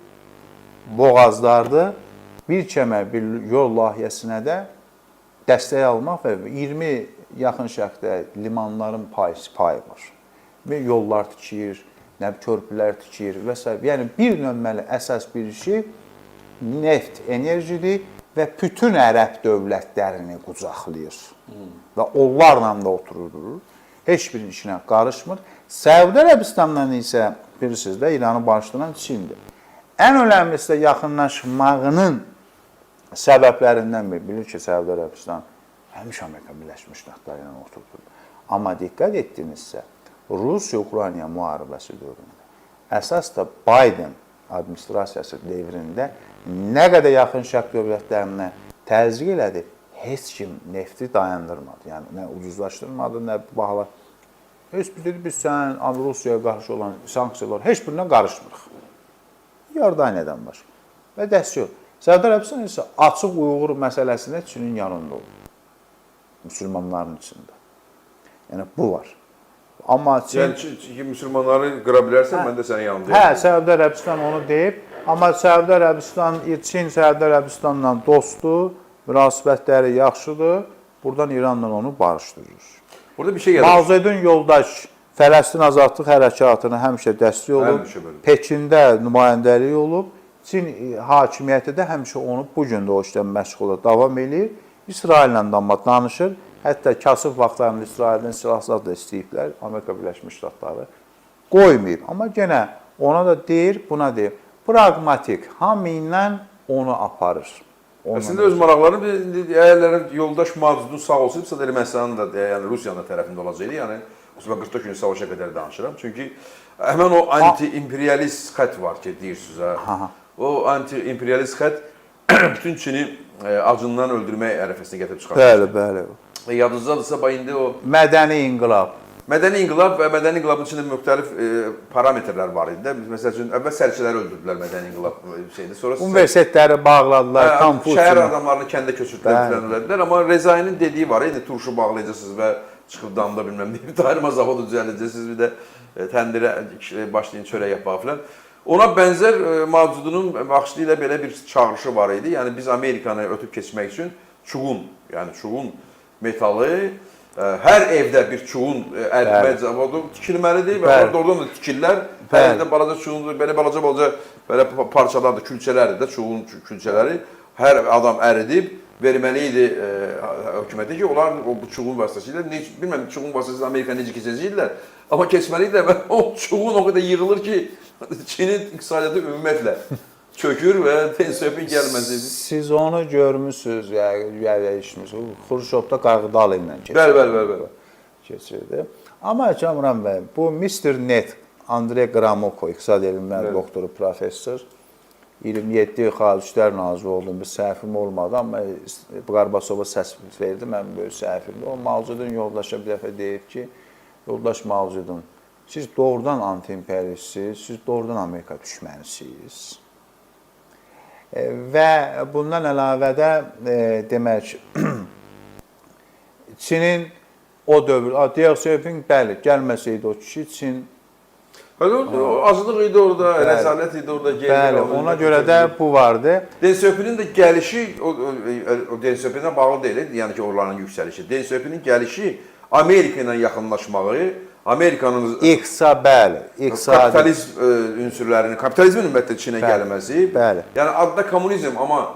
boğazlardır, bir kəmər bir yol layihəsinə də dəstək almaq və 20 yaxın Şərqdə limanların payı var. Və yollar tikir, körpülər tikir və s. Yəni bir nömrəli əsas bir işi neft, enerjidir və bütün ərəb dövlətlərini qucaqlayır. Və onlarla da oturur. Heç bir işinə qarışmır. Səudiyyə Ərəbistandan isə bilirsiniz də İranı başlayan Çindir. Ən önəmlisi də yaxınlaşmağının səbəblərindən biri. Bilir ki, Səudiyyə Ərəbistan həmişə Amerika Birləşmiş Ştatları ilə oturur. Amma diqqət etdinizsə, Rusiya-Ukrayna müharibəsi dövründə, əsas da Biden administrasiyası devrində nə qədər yaxın Şərq dövlətlərinə təzyiq elədi, heç kim nefti dayandırmadı. Yəni, nə ucuzlaşdırmadı, nə bahalar. Heç bir dedi, biz sən Rusiyaya qarşı olan sanksiyalar heç birinə qarışmırıq. Yordaniyadan başqa. Və dəstək yox. Səudiyyə Ərəbistan isə açıq Uyğur məsələsində Çinin yanında olur. Müsəlmanların içində. Yəni, bu var. Amma Çin... Yəni, müsəlmanları qıra bilərsən, mən də sənin yanındayım. Hə, Səudiyyə Ərəbistan onu deyib. Amma Səudiyyə Ərəbistan, Çin Səudiyyə Ərəbistanla dostdur, münasibətləri yaxşıdır. Buradan İranla onu barışdırır. Burada bir şey yadır. Mao Zedong yoldaş Fələstin azadlıq hərəkatına həmişə dəstək olub. Pekində nümayəndəlik olub. Çin hakimiyyəti də həmişə onu bu gün də o işlə məşğul davam edir. İsraillə də danışır. Hətta kasıb vaxtlarında İsraildən silahsaz da istəyiblər, Amerika Birləşmiş Ştatları qoymayıb. Amma yenə ona da deyir, buna deyir. Pragmatik, hamı ilə onu aparır. Əslində öz maraqlarını, əgər yoldaş Mao Zedong sağ olsaydı, Ermənistanın da, yəni Rusiyanın da tərəfində olacaqdı. Yəni, 44 gün savaşa qədər danışıram. Çünki həmən o anti-imperialist xət var ki, deyirsiniz. O anti-imperialist xət bütün Çini acından öldürmək ərəfəsində gətirib çıxartmışdır. Bəli, bəli. Yadınızdadırsa, indi o... Mədəni inqilab. Mədəni inqilab və mədəni inqilabın içində müxtəlif parametrlər var idi. Məsəl üçün, əvvəl sərçiləri öldürdülər mədəni inqilab şeyində. Universitetləri bağladılar, kampus. Şəhər adamlarını kəndə köçürdülər, filanlədilər. Amma Rezayinin dediyi var, indi turşu bağlayacaqsınız və çıxıb damda bilməm deyib, dairma zavodu düzələcəksiniz, bir də təndirə başlayın çörək yapmağa filan. Ona bənzər Mao Zedong'un vaxtı ilə belə bir çağırışı var idi. Yəni, biz Amerikanı ötüb keçmək üçün çuğun, yəni çuğun metalı, hər evdə bir çuğun əritmə zavodu tikilməlidir və oradan da tikirlər. Hər evdə balaca çuğun, belə balaca parçalardır, külçələrdir də, çuğun külçələri. Hər adam əridib, verməli idi hökumətə ki, onlar bu çuğun vasitəsilə, bilməm, çuğun vasitəsilə Amerika necə keçəcəklər, amma keçməli idi və o çuğun o qədər yığılır ki, Çinin iqtisadiyyatı ümumiyyətlə çökür və Deng Xiaoping gəlməsi. Siz onu görmüsünüz, işiniz. Xruşovda Qarğıdalı ilə keçirdi. Bəli. Keçirdi. Amma Kamran bəy, bu Mr. Net, Andrey Gromyko, iqtisad elmləri doktoru, professor, 27 Xarici İşlər Naziri oldum, bir səhvim olmadı, amma Qarbasova səs verdi, mən böyük səhvimdir. O Mao Zedong yoldaşa bir dəfə deyib ki, yoldaş Mao Zedong, siz doğrudan anti-imperialistsiniz, siz doğrudan Amerika düşmənisiniz. Və bundan əlavə də demək, Çinin o dövr, Deng Xiaoping bəli, gəlməsəydi o kişi Çin... Azlıq idi orada, rəzalət idi orada. Bəli, ona görə də bu vardı. Deng Xiaopingin də gəlişi, o Deng Xiaopinglə bağlı deyil, yəni ki, onların yüksəlişi. Deng Xiaopingin gəlişi Amerika ilə yaxınlaşmağı, Amerikanın Bəli, iqtisadi. kapitalizm ünsürlərini, kapitalizmin ümumiyyətlə Çinə gəlməsi, bəli. yəni adda kommunizm, amma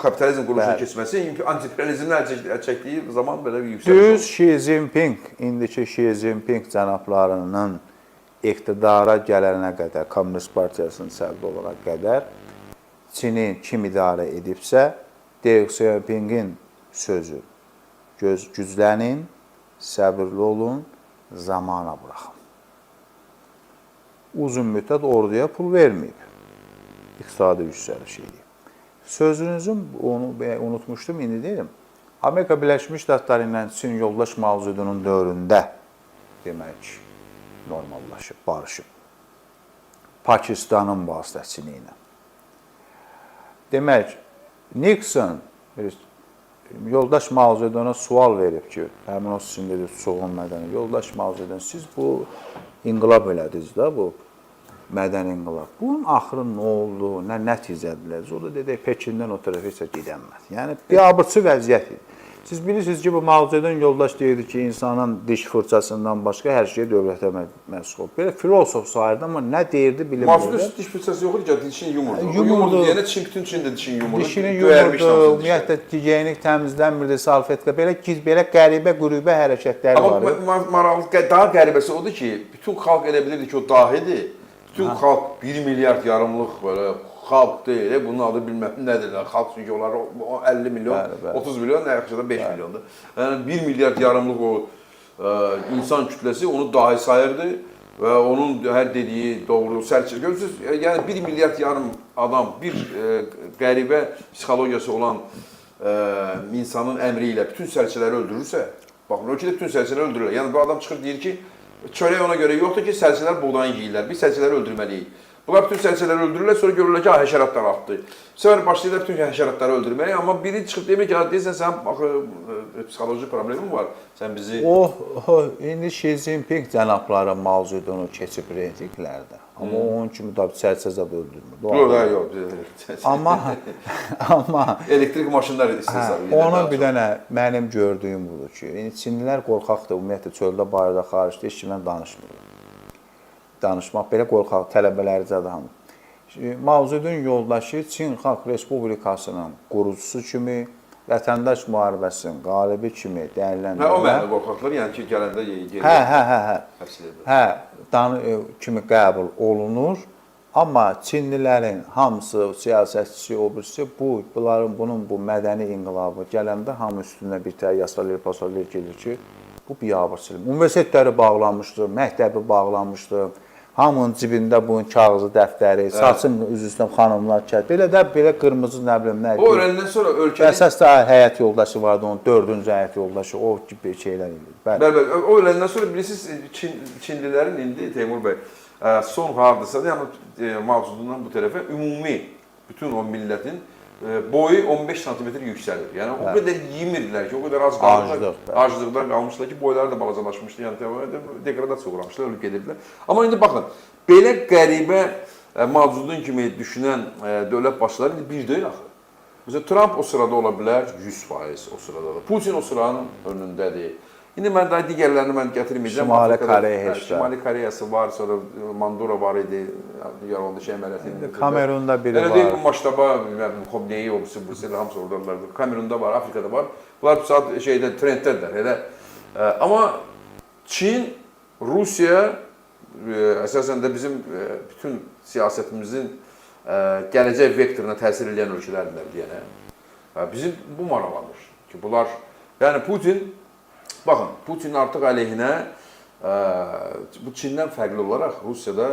kapitalizm quruluşuna Bəli. keçməsi antiimperializmin əl çəkdiyi zaman belə bir yüksəliş Düz oldu. Xi Jinping, indiki Xi Jinping cənablarının iqtidara gələnə qədər, Kommunist Partiyasının sədri olaraq qədər Çini kim idarə edibsə, Deng Xiaopingin sözü güclənin, səbirli olun, zamana buraxın. Uzun müddət orduya pul verməyib. İqtisadi yüksəliş edib. Sözünüzün, onu unutmuşdum, indi deyim. Amerika Birləşmiş Ştatları ilə Çin yoldaş Mao Zedonun dövründə demək normallaşıb, barışıb. Pakistanın vasitəsilə. Demək, Nixon yoldaş Mao Zedona sual verib ki, həmin o sizin dedi, soğun mədəni, yoldaş Mao Zedon, siz bu inqilab elədiniz də, bu mədəni inqilab. Bunun axırı nə oldu, nə nəticədilər? O da dedi, Pekindən o tərəfə isə gedəməz. Yəni, biabırçı vəziyyət idi. Siz bilirsiniz ki, bu Mao Zedon yoldaş deyirdi ki, insanın diş fırçasından başqa hər şey dövlətə məsul. Belə filosof sayırdı, amma nə deyirdi bilinmirdi. Mao Zedon diş fırçası yox idi ki, dişini yumurdu. Yumurdu deyənə bütün Çində dişini yumurdu. Dişini yumurdu, ümumiyyətlə gigiyenik təmizlənmirdi, salfetka, belə qəribə, qürubə hərəkətləri var. Amma maraqlı, daha qəribəsi odur ki, bütün xalq elə bilirdi ki, o dahidir. Bütün xalq 1 milyard yarımlıq belə xalq deyil, bunun adı bilməm nədir, xalq çünki onlar 50 milyon, 30 milyon, nə yaxşı da 5 milyondur. Yəni 1 milyard yarımlıq o insan kütləsi onu dahi sayırdı və onun hər dediyi doğru sərçə. Görürsünüz, yəni 1 milyard yarım adam bir qəribə psixologiyası olan insanın əmri ilə bütün sərçələri öldürürsə, baxın, ölkədə bütün sərçələri öldürürlər. Yəni bu adam çıxır deyir ki, çörək ona görə yoxdur ki, sərçələr buğdayı yeyirlər, biz sərçələri öldürməliyik. Bunlar bütün sərçələri öldürürlər, sonra görürlər ki, həşəratlar artdı. Sonra başlayırlar bütün həşəratları öldürməyə, amma biri çıxıb demir ki, deyirsən, sən psixoloji problemin var, sən bizi... İndi Xi Jinping cənabları Mao Zedonu keçib reytinglərdə. Amma onun kimi da sərçəzad öldürmür. Yox. Amma... Elektrik maşınlar istəyirsən. Onun bir dənə mənim gördüyüm budur ki, Çinlilər qorxaqdır, ümumiyyətlə çöldə, bayırda, xaricdə heç kimlə danışmırlar. Danışmaq, belə qorxaq, tələbələricə də hamı. Mao Zedon yoldaşı Çin Xalq Respublikasının qurucusu kimi, vətəndaş müharibəsinin qalibi kimi dəyərləndirilən... O mənə qorxaqlar, yəni ki, gələndə həbs edilir. Kimi qəbul olunur, amma Çinlilərin hamısı, siyasətçisi, obirisi, bunun bu mədəni inqilabı gələndə hamı üstündə bir tər yasalar, pasalar gelir ki, bu biabırçılıq. Universitetləri bağlanmışdır, məktəbi bağlanmışdır, hamının cibində bunun kağızı, dəftəri, saçın üzündən xanımlar kət, belə qırmızı nə bilim nə. O öləndən sonra ölkənin... Əsas da həyat yoldaşı vardı, onun dördüncü həyat yoldaşı, o gibi şeylər idi. Bəli, o öləndən sonra bilirsiniz, Çinlilərin indi, Teymur bəy, son hardasa da, yəni Mao Zedondan bu tərəfə ümumi, bütün o millətin boyu 15 santimetr yüksəlir. Yəni o qədər yemirdilər ki, o qədər az qalmışlar, aclıqdan qalmışlar ki, boyları da balacalaşmışdı, yəni degradasiya uğramışlar, ölüb gedirdilər. Amma indi baxın, belə qəribə Mao Zedon kimi düşünən dövlət başçıları indi bir deyil axı. Məsələn, Trump o sırada ola bilər 100% o sırada da. Putin o sıranın önündədir. İndi mən daha digərlərini mən gətirməyəcəm. Şimali Koreya heç də. Şimali Koreyası var, sonra Mandura var idi, yarandı şey əməliyyatı. Kamerunda biri var. Elə deyil, Maştaba, Xobneyi, Obisi, Burseli, hamısı oradalardır. Kamerunda var, Afrikada var. Bunlar saat şeydə, trenddədirlər. Amma Çin, Rusiya, əsasən də bizim bütün siyasətimizin gələcək vektoruna təsir edən ölkələrdir deyənə. Bizim bu maraqlanır ki, bunlar, yəni Putin, baxın, Putin artıq əleyhinə bu Çindən fərqli olaraq Rusiyada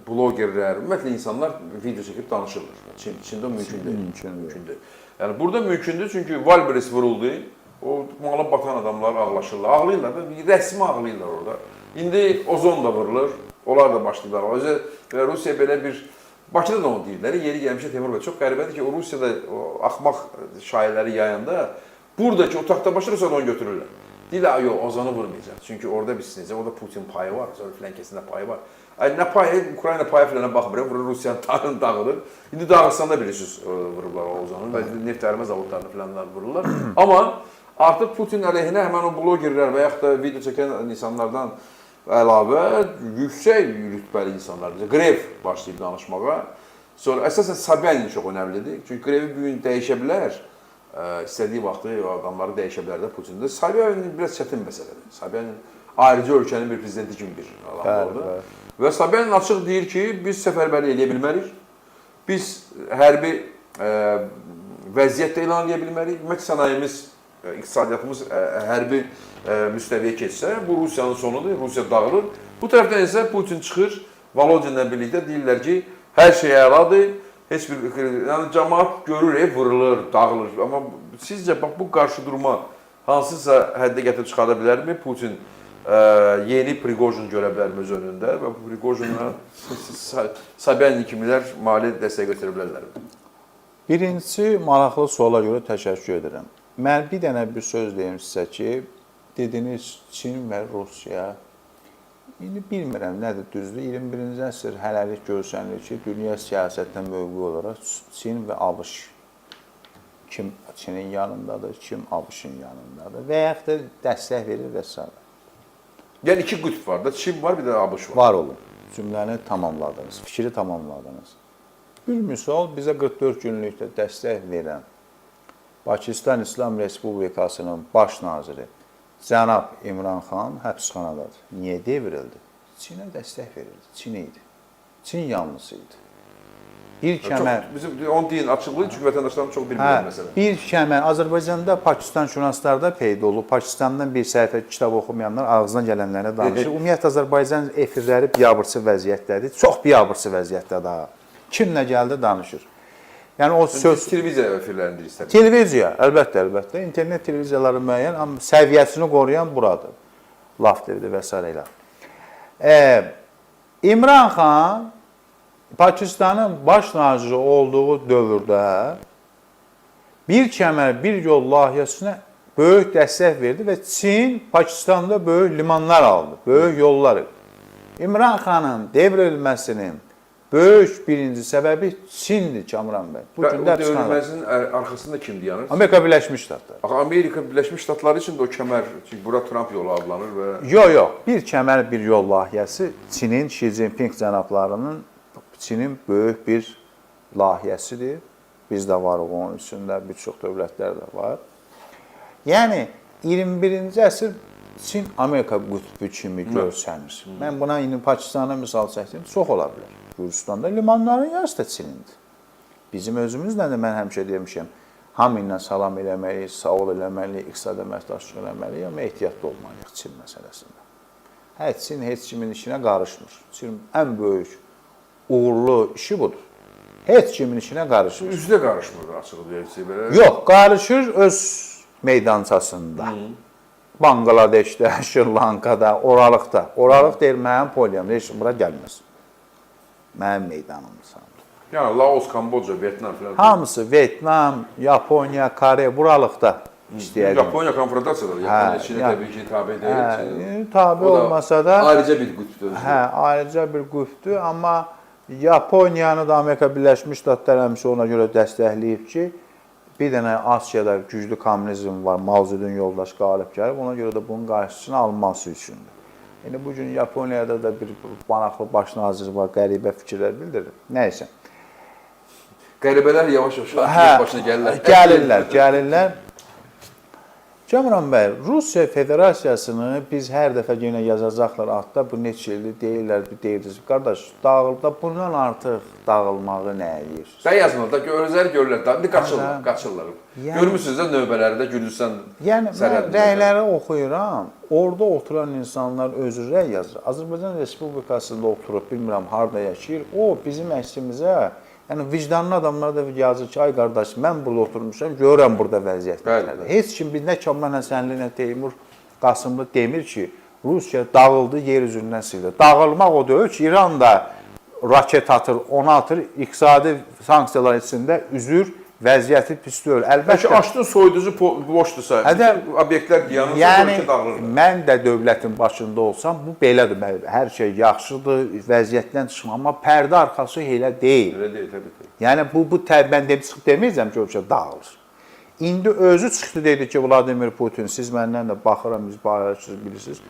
blogerlər, ümumiyyətlə insanlar video çəkib danışırlar. Çində mümkündür. Yəni burada mümkündür çünki Valberes vuruldu, o malı batan adamlar ağlaşırlar, ağlayırlar da, rəsmi ağlayırlar orada. İndi ozon da vurulur, onlar da başlayırlar. Özü Rusiya belə bir, Bakıda da onu deyirlər, yeri gəlmişə Teymur bəy, çox qəribədir ki, o Rusiyada axmaq şairləri yayanda, buradakı o taxta başlarsa onu götürürlər. Deyirlər, yox, ozonu vurmayacaq. Çünki orada bilsiniz, orada Putin payı var, sonra filənkəsində payı var. Nə payı, Ukrayna payı filənə baxmır, burada Rusiyanın tarını dağılır. İndi Dağıstanda bilirsiniz vururlar o ozonu, neft ərmə zavodlarını filanlar vururlar. Amma Artıq Putin əleyhinə həmən o blogerlər və yaxud da video çəkən insanlardan əlavə yüksək rütbəli insanlar, Grev başlayıb danışmağa. Sonra əsasən Sobyanin çox önəmlidir. Çünki Grevi bu gün dəyişə bilər. İstədiyi vaxtı adamları dəyişə bilər də Putin'də. Sobyanin biraz çətin məsələdir. Sobyanin ayrıca ölkənin bir prezidenti kimi bir adamdır. Və Sobyanin açıq deyir ki, biz səfərbərlik eləyə bilmərik. Biz hərbi vəziyyət də elan edə bilmərik. Ümumiyyətlə sənayemiz, iqtisadiyyatımız hərbi müstəviyə keçsə, bu Rusiyanın sonudur, Rusiya dağılır. Bu tərəfdən isə Putin çıxır, Volodinlə birlikdə deyirlər ki, hər şey əladır, heç bir, yəni cəmaat görür, vurulur, dağılır. Amma sizcə bax bu qarşıdurma hansısa həddə gətirib çıxara bilərmi? Putin yeni Prigojin görə bilərmi öz önündə və bu Prigojinlə Sobyanin kimilər mali dəstək götürə bilərlərmi? Birincisi, maraqlı suala görə təşəkkür edirəm. Mən bir dənə bir söz deyim sizə ki, dediniz Çin və Rusiya, indi bilmirəm nədir düzdür, 21-ci əsr hələlik görsənilir ki, dünya siyasətdən mövqü olaraq Çin və ABŞ kim Çinin yanındadır, kim ABŞ-ın yanındadır və yaxud da dəstək verir və s. Yəni iki qütb var da, Çin var, bir də ABŞ var. Var olun, cümləni tamamladınız, fikri tamamladınız. Bir misal bizə 44 günlükdə dəstək verən Pakistan İslam Respublikasının baş naziri cənab İmran Xan həbsxanadadır. Niyə devrildi? Çinə dəstək verirdi. Çin idi. Çin yanlısı idi. Bir kəmər... Bizim onu deyin, açıqlayın, çünki vətəndaşlarım çox bilmirlər məsələn. Bir kəmər Azərbaycanda Pakistan şünaslarda peyda olub. Pakistandan bir səhifə kitab oxumayanlar ağzına gələnlərə danışır. Ümumiyyətlə Azərbaycan efirləri biabırçı vəziyyətdədir. Çox biabırçı vəziyyətdə daha. Kimlə gəldi danışır. Yəni o söz televiziya efirlərindir istədir. Televiziya, əlbəttə. İnternet televiziyaları müəyyən, amma səviyyəsini qoruyan buradır. Laf TV-də və s. ilə. İmran Xan Pakistanın baş naziri olduğu dövrdə bir kəmər, bir yol layihəsinə böyük dəstək verdi və Çin Pakistanda böyük limanlar aldı, böyük yolları. İmran Xanın devrilməsinin böyük birinci səbəbi Çindir, Kamran bəy. Bu devrilməsinin arxasında kim dayanır? Amerika Birləşmiş Ştatları. Amerika Birləşmiş Ştatları üçün də o kəmər, çünki bura Trump yolu adlanır və... Yox. Bir kəmər, bir yol layihəsi Çinin, Xi Jinping cənablarının Çinin böyük bir layihəsidir. Bizdə var onun üstündə, bir çox dövlətlər də var. Yəni, 21-ci əsr Çin Amerika qütbü kimi görsənir. Mən buna indi Pakistana misal çəkdim, çox ola bilər. Gürcüstanda limanların yarısı da Çinindir. Bizim özümüzlə də mən həmişə demişəm, hamı ilə salam eləməliyik, sağ ol eləməliyik, iqtisadi əməkdaşlıq eləməliyik, amma ehtiyatlı olmalıyıq Çin məsələsində. Çin heç kimin işinə qarışmır. Çin ən böyük uğurlu işi budur. Heç kimin işinə qarışmır. Üzdə qarışmır, açıq deyək. Yox, qarışır öz meydançasında. Bangladeşdə, Şri Lankada, oralıqda. Oralıq deyir, mənim poliyam, heç bura gəlməz. Mənim meydanımdır. Yəni, Laos, Kamboca, Vietnam filan. Hamısı Vietnam, Yaponiya, Kore, buralıqda istəyədim. Yaponiya konfrontasiyadır. Yaponiya Çinə təbii ki, tabi deyil. Tabi olmasa da... Ayrıca bir qütbdür. Ayrıca bir qütbdür, amma Yaponiyanı da Amerika Birləşmiş Ştatları həmişə ona görə dəstəkləyib ki, bir dənə Asiyada güclü kommunizm var, Mao Zedong yoldaş qalib gəlib, ona görə də bunun qarşısını alması üçündür. Yəni, bugün Yaponiyada da bir banaqlı baş nazir var, qəribə fikirlər bildirir. Nəysə. Qəribələr yavaş-yavaş başına gəlirlər. Gəlirlər. Kamran bəy, Rusiya Federasiyasını biz hər dəfə yenə yazacaqlar altda, bu neçə ildir deyirlər, deyirsiniz. Qardaş, dağılda bundan artıq dağılmağı nə eləyir? Sən yazmır da, özləri görürlər, indi qaçırlar. Görmürsünüz də növbələrdə Gürcüstan sərhədində. Yəni, mən rəyləri oxuyuram, orada oturan insanlar özü rəy yazır. Azərbaycan Respublikasında oturub, bilmirəm, harada yaşayır, o bizim əksimizə, yəni vicdanlı adamlar da yazır ki, ay qardaş, mən burada oturmuşam, görürəm burada vəziyyətlərdir. Heç kim, nə Kamran Həsənli, nə Teymur Qasımlı demir ki, Rusiya dağıldı, yer üzündən sildi. Dağılmaq o deyil ki, İran da raket atır, onu atır, iqtisadi sanksiyalar içində üzür, vəziyyəti pis deyil. Əlbəttə. Açdın soyuducu boşdursa, obyektlər yanırsa, ölkə dağılır. Mən də dövlətin başında olsam, bu belədir. Hər şey yaxşıdır, vəziyyətdən çıxma, amma pərdə arxası elə deyil. Elə deyil, təbii ki. Yəni, bu mən çıxıb deməyəcəm ki, ölkə dağılır. İndi özü çıxdı dedi ki, Vladimir Putin, siz məndən də baxıram, biz paylaşırsınız, bilirsiniz.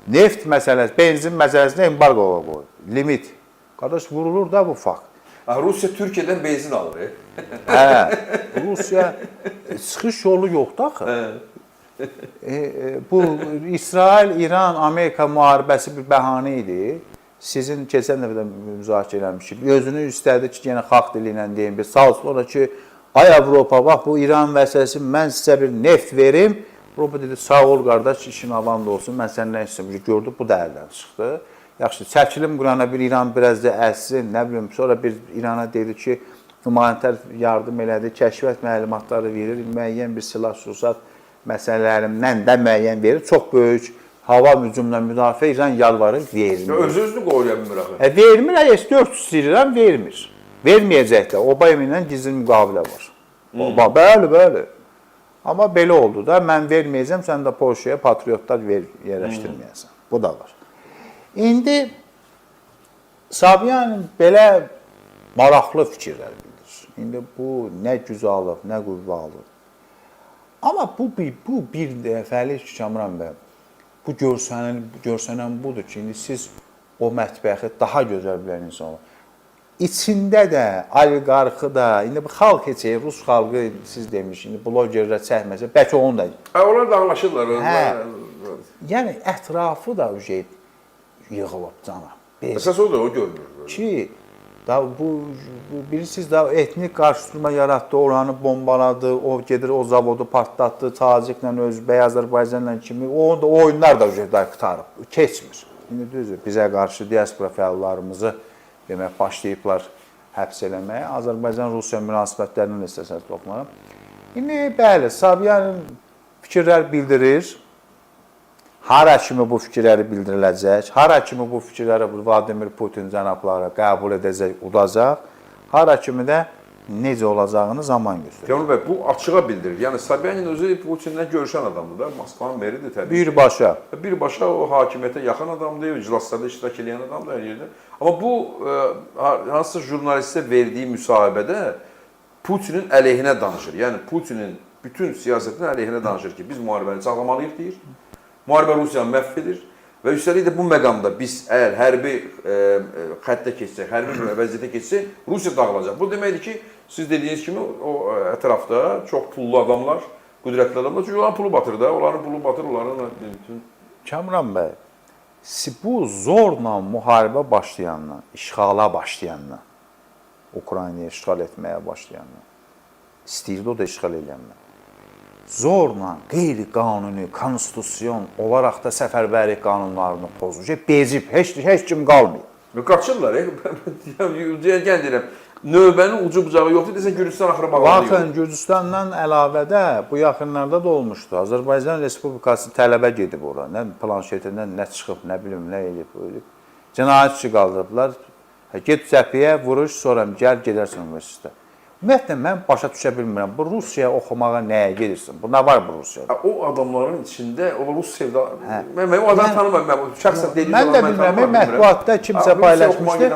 Neft məsələsi, benzin məsələsində embargo qoydu. Limit. Qardaş, vurulur da bu fakt. Rusiya Türkiyədən benzin alır. Hə, Rusiya çıxış yolu yoxdur axı. Bu İsrail, İran, Amerika müharibəsi bir bəhanə idi. Sizin keçən dəfə də müzakirə eləmişik. Özünü istədi ki, yenə xalq dili ilə deyim, bir sağ sonra ki, ay Avropa, bax bu İran məsələsi, mən sizə bir neft verim. Avropa dedi, sağ ol qardaş, işin avan da olsun, mən səndən istəyirəm. Gördü, bu da əldən çıxdı. Yaxşı, çəkilim Qurana bir İran biraz da əssin, nə bilim, sonra bir İrana dedi ki, humanitar yardım elədi, kəşfiyyat məlumatları verir, müəyyən bir silah-sursat məsələlərindən də müəyyən verir. Çox böyük hava hücumla müdafiə İran yalvarır, vermir. Öz-özünü qoruya bilmir axı. Vermir, S-400 istəyirəm, vermir. Verməyəcək də, Obama ilə gizli müqavilə var. Bəli. Amma belə oldu da, mən verməyəcəm, sən də Polşaya patriotlar yerləşdirməyəsən. Bu da var. İndi Sobyanin belə maraqlı fikirlər bildirir. İndi bu nə güc alıb, nə qüvvə alıb. Amma bu bir dəfəlik Kamran bəy, bu görsənən budur ki, indi siz o mətbəxi daha gözəl bilən insan olur. İçində də, oliqarxı da, indi bu xalq heç, Rus xalqı, siz demiş, indi blogerlər çəkməsə, bəlkə onu da... Onlar da anlaşırlar. Yəni, ətrafı da yığılıb cana. Əsas o da, o görünür. Ki, bilirsiniz, etnik qarşıdurma yaratdı, oranı bombaladı, o gedir, o zavodu partlatdı, Taciklə, Özbək, Azərbaycanla kimi, o oyunlar da qutarıb, keçmir. İndi düzdür, bizə qarşı diaspora fəallarımızı demək, başlayıblar həbs eləməyə. Azərbaycan-Rusiya münasibətlərindən istəsəz toxunarım. İndi, bəli, Sobyanin fikirlər bildirir. Hara kimi bu fikirləri bildiriləcək, hara kimi bu fikirləri Vladimir Putin cənabları qəbul edəcək, udacaq, hara kimi də necə olacağını zaman göstərir. Kamil bəy, bu açığa bildirir. Yəni, Sobyanin özü Putinlə görüşən adamdır da, Moskvanın meridir təbii. Birbaşa. Birbaşa o hakimiyyətə yaxın adamdır, iclaslarda iştirak edən adamdır hər yerdə. Amma bu, hansısa jurnalistə verdiyi müsahibədə Putinin əleyhinə danışır. Yəni, Putinin bütün siyasətinin əleyhinə danışır ki, biz müharibəni çağlamalıyıq deyir. Müharibə Rusiyanı məhv edir və üstəlik də bu məqamda biz əgər hərbi xəttə keçsək, hərbi vəziyyətə keçsək, Rusiya dağılacaq. Bu deməkdir ki, siz dediyiniz kimi o ətrafda çox pullu adamlar, qüdrətli adamlar, çünki onların pulu batır da, onların pulu batır, onların bütün... Kamran bəy, bu zorla müharibə başlayandan, işğala başlayandan, Ukraynaya işğal etməyə başlayandan, istəyirdi o da işğal edənlər. Zorla, qeyri-qanuni, konstitusyon olaraq da səfərbərlik qanunlarını pozur. Bezib, heç kim qalmıyor. Qaçırlar, gəl deyirəm, növbənin ucu bucağı yoxdur, desən Gürcistan axırı bağlanıyor. Baxın, Gürcistandan əlavədə bu yaxınlarda da olmuşdu. Azərbaycan Respublikası tələbə gedib ora, nə planşetindən nə çıxıb, nə bilim, nə edib, ölüb. Cinayətçi qaldırıblar, get cəbhəyə, vuruş, sonra gəl, gedərsən universitetə. Ümumiyyətlə, mən başa düşə bilmirəm, bu Rusiyaya oxumağa nəyə gedirsin? Bu nə var bu Rusiyada? O adamların içində, o Rus sevdaları, mən o adamı tanımam, şəxsən dediyim mən də bilmirəm, mətbuatda kimsə paylaşmışdı.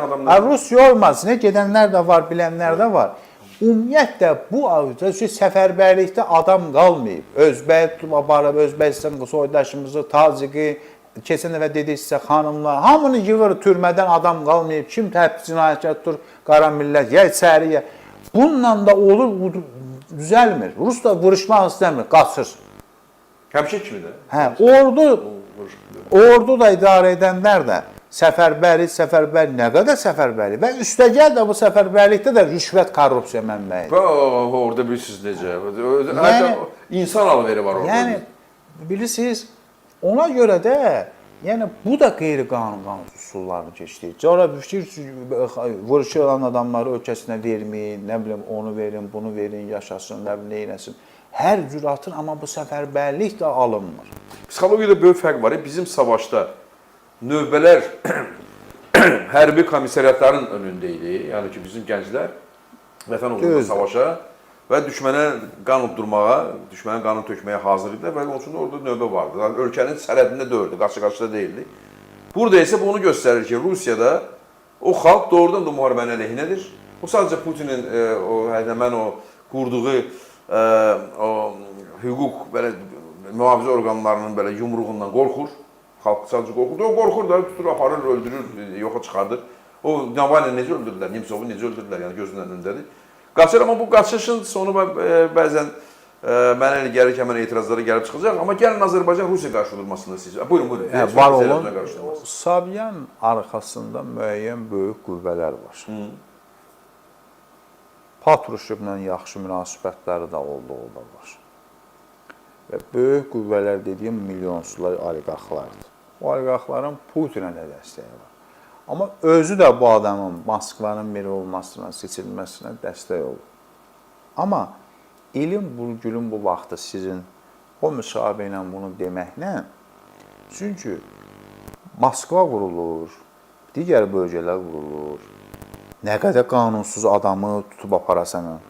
Rusiya olmasın, gedənlər də var, bilənlər də var. Ümumiyyətlə, bu səfərbərlikdə adam qalmayıb. Özbək, Özbəkistan soydaşımızı, Taciki, keçən dəfə dedik sizə xanımlar, hamını yığır, türmədən adam qalmayıb, kim təbdil cinayətkar tutur, qara millət, ya içəriyə. Bununla da olur, düzəlmir. Rus da vuruşmaq istəmir, qaçır. Həmişə kimi də. Hə, ordu da idarə edənlər də səfərbərlik, nə qədər səfərbərlik və üstəgəl də bu səfərbərlikdə də rüşvət, korrupsiya mənbəyidir. Orada bilirsiniz necə, hətta insan alveri var orada. Yəni, bilirsiniz, ona görə də yəni, bu da qeyri-qanun üsullarını keçdirir. Sonra vuruşu olan adamları ölkəsinə verməyin, nə bilim, onu verin, bunu verin, yaşasın, nə bilim, neynəsin. Hər cür atın, amma bu səfərbərlik də alınmır. Psixologiyada böyük fərq var. Bizim savaşda növbələr hərbi komissariatların önündə idi. Yəni ki, bizim gənclər vətən uğrunda savaşa və düşmənə qan utdurmağa, düşmənin qanını tökməyə hazır idilər və onun üçün orada növbə vardı. Yəni, ölkənin sərhədində dördü, qarşı-qarşıda deyildi. Burada isə bunu göstərir ki, Rusiyada o xalq doğrudan da müharibənin əleyhinədir. O sadəcə Putinin həmən o qurduğu o hüquq belə mühafizə orqanlarının belə yumruğundan qorxur. Xalq sadəcə qorxur. O qorxur da tutur, aparır, öldürür, yoxa çıxardır. O Navalny necə öldürdülər, Nemtsovu necə öldürdülər, yəni gözünün önündədir. Qaçır, amma bu qaçışın sonu bəzən mənə elə gəlir ki, həmən etirazlara gəlib çıxacaq. Amma gəlin Azərbaycan-Rusiya qarşıdurmasını siz. Buyurun. Var olun, Sobyan arxasında müəyyən böyük qüvvələr var. Patruşevlə yaxşı münasibətləri də olduğu da var. Və böyük qüvvələr dediyim milyonsuzlar oliqarxlardır. O oliqarxların Putinə də dəstəyi var. Amma özü də bu adamın Moskvanın meri olmasına, seçilməsinə dəstək olur. Amma ilin bulgülün bu vaxtı sizin o müsahibə ilə bunu deməklə, çünki Moskva vurulur, digər bölgələr vurulur, nə qədər qanunsuz adamı tutub aparasan,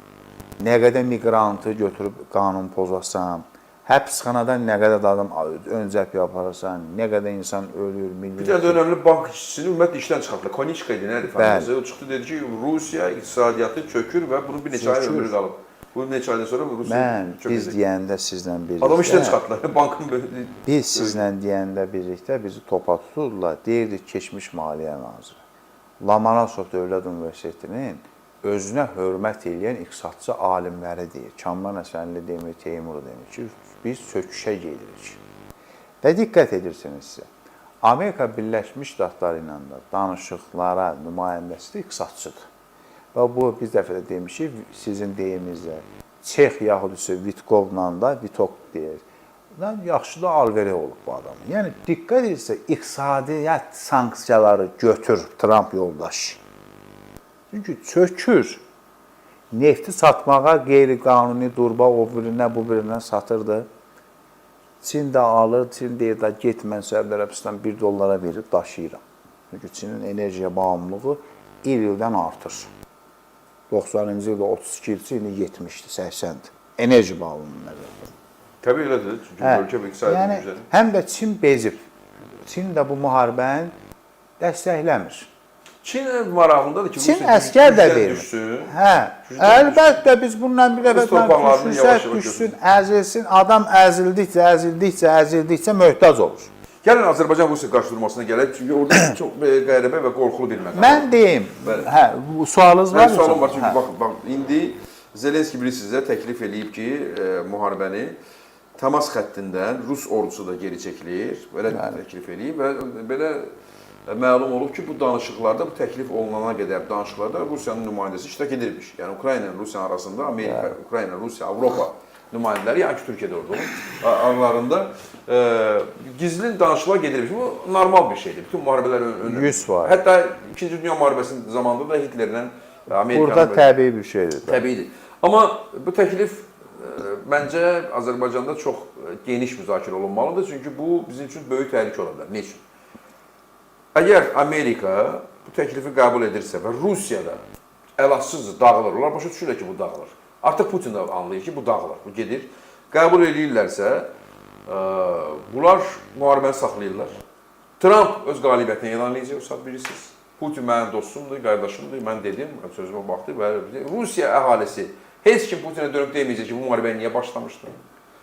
nə qədər migrantı götürüb qanun pozasan, həbsxanadan nə qədər adam ön cəbhəyə aparırsan, nə qədər insan ölür, milyon... Bir də önəmli bank işçisini ümumiyyətlə işdən çıxartdılar. Koniçka idi, nədir fərqiniz? O çıxdı, dedi ki, Rusiya iqtisadiyyatı çökür və bunun bir neçə ay ömrü qalıb. Bunun neçə aydan sonra Rusiya çökəcək. Biz deyəndə sizlə birlikdə... Adam işdən çıxartdılar, bankın böyle... Biz sizlə deyəndə birlikdə bizi topa tuturdular. Deyirdik, keçmiş Maliyyə Naziri. Lomonosov Dövlət Universitetinin özünə hörmət edən iqtisadçı alimləri deyir. Kamran Həsənli demir, Teymur demir ki, biz söküşə gedirik. Və diqqət edirsinizsə, Amerika Birləşmiş Ştatları ilə də danışıqlara nümayəndəsi də iqtisadçıdır. Və bu bir dəfə də demişik, sizin deyiminizdə Çex yaxud isə Vitkovla da Vitok deyir. Yaxşı da alveri olub bu adamın. Yəni, diqqət edirsə, iqtisadiyyat sanksiyaları götür Trump yoldaş. Çünki çökür. Nefti satmağa qeyri-qanuni durba o birindən, bu birindən satırdı. Çin də alır, Çin deyir də get, mən Səudiyyə Ərəbistan $1 verib daşıyıram. Çünki Çinin enerjiyə bağımlılığı il-ildən artır. 90-cı ildə 32-ci ildə 70-dir, 80-dir. Enerji bağımlılığı nəzərdə. Təbii elədir, çünki ölkə və iqtisadi gücədir. Həm də Çin bezib. Çin də bu müharibəni dəstəkləmir. Çin marağındadır ki, Çin əskər də verir. Əlbəttə biz bununla bir dəfə düşsün, əzilsin, adam əzildikcə möhtac olur. Gəlin Azərbaycan-Rusiya qarşıdurmasına gələk, çünki orada çox qəribə və qorxulu bir məqam. Mən deyim, sualınız var mı? Sualım var, çünki bax, indi Zelenski bilirsiniz, təklif eləyib ki, müharibəni təmas xəttindən Rus ordusu da geri çəkilir, belə təklif eləyib və belə məlum olub ki, bu danışıqlarda, bu təklif olunana qədər danışıqlarda Rusiyanın nümayəndəsi iştirak edirmiş. Yəni, Ukrayna ilə Rusiya arasında Amerika, Ukrayna, Rusiya, Avropa nümayəndələri, yəni ki, Türkiyə də orada aralarında gizli danışıqlar gedirmiş. Bu normal bir şeydir. Bütün müharibələr önündə. 100 var. Hətta 2-ci Dünya müharibəsinin zamanında da Hitlerlə Amerikanın... Burada təbii bir şeydir. Təbiidir. Amma bu təklif məncə Azərbaycanda çox geniş müzakirə olunmalıdır. Çünki bu bizim üçün böyük təhlükə ola bilər. Ne üçün? Əgər Amerika bu təklifi qəbul edirsə və Rusiyada əlacsız dağılır, onlar başa düşürlər ki, bu dağılır. Artıq Putin də anlayır ki, bu dağılır, bu gedir. Qəbul edirlərsə, bunlar müharibəni saxlayırlar. Trump öz qalibiyyətini elan edəcək, o saat bilirsiniz. Putin mənim dostumdur, qardaşımdır, mən dedim, sözümə baxdı və Rusiya əhalisi heç kim Putinə dönüb deməyəcək ki, bu müharibəni niyə başlamışdı?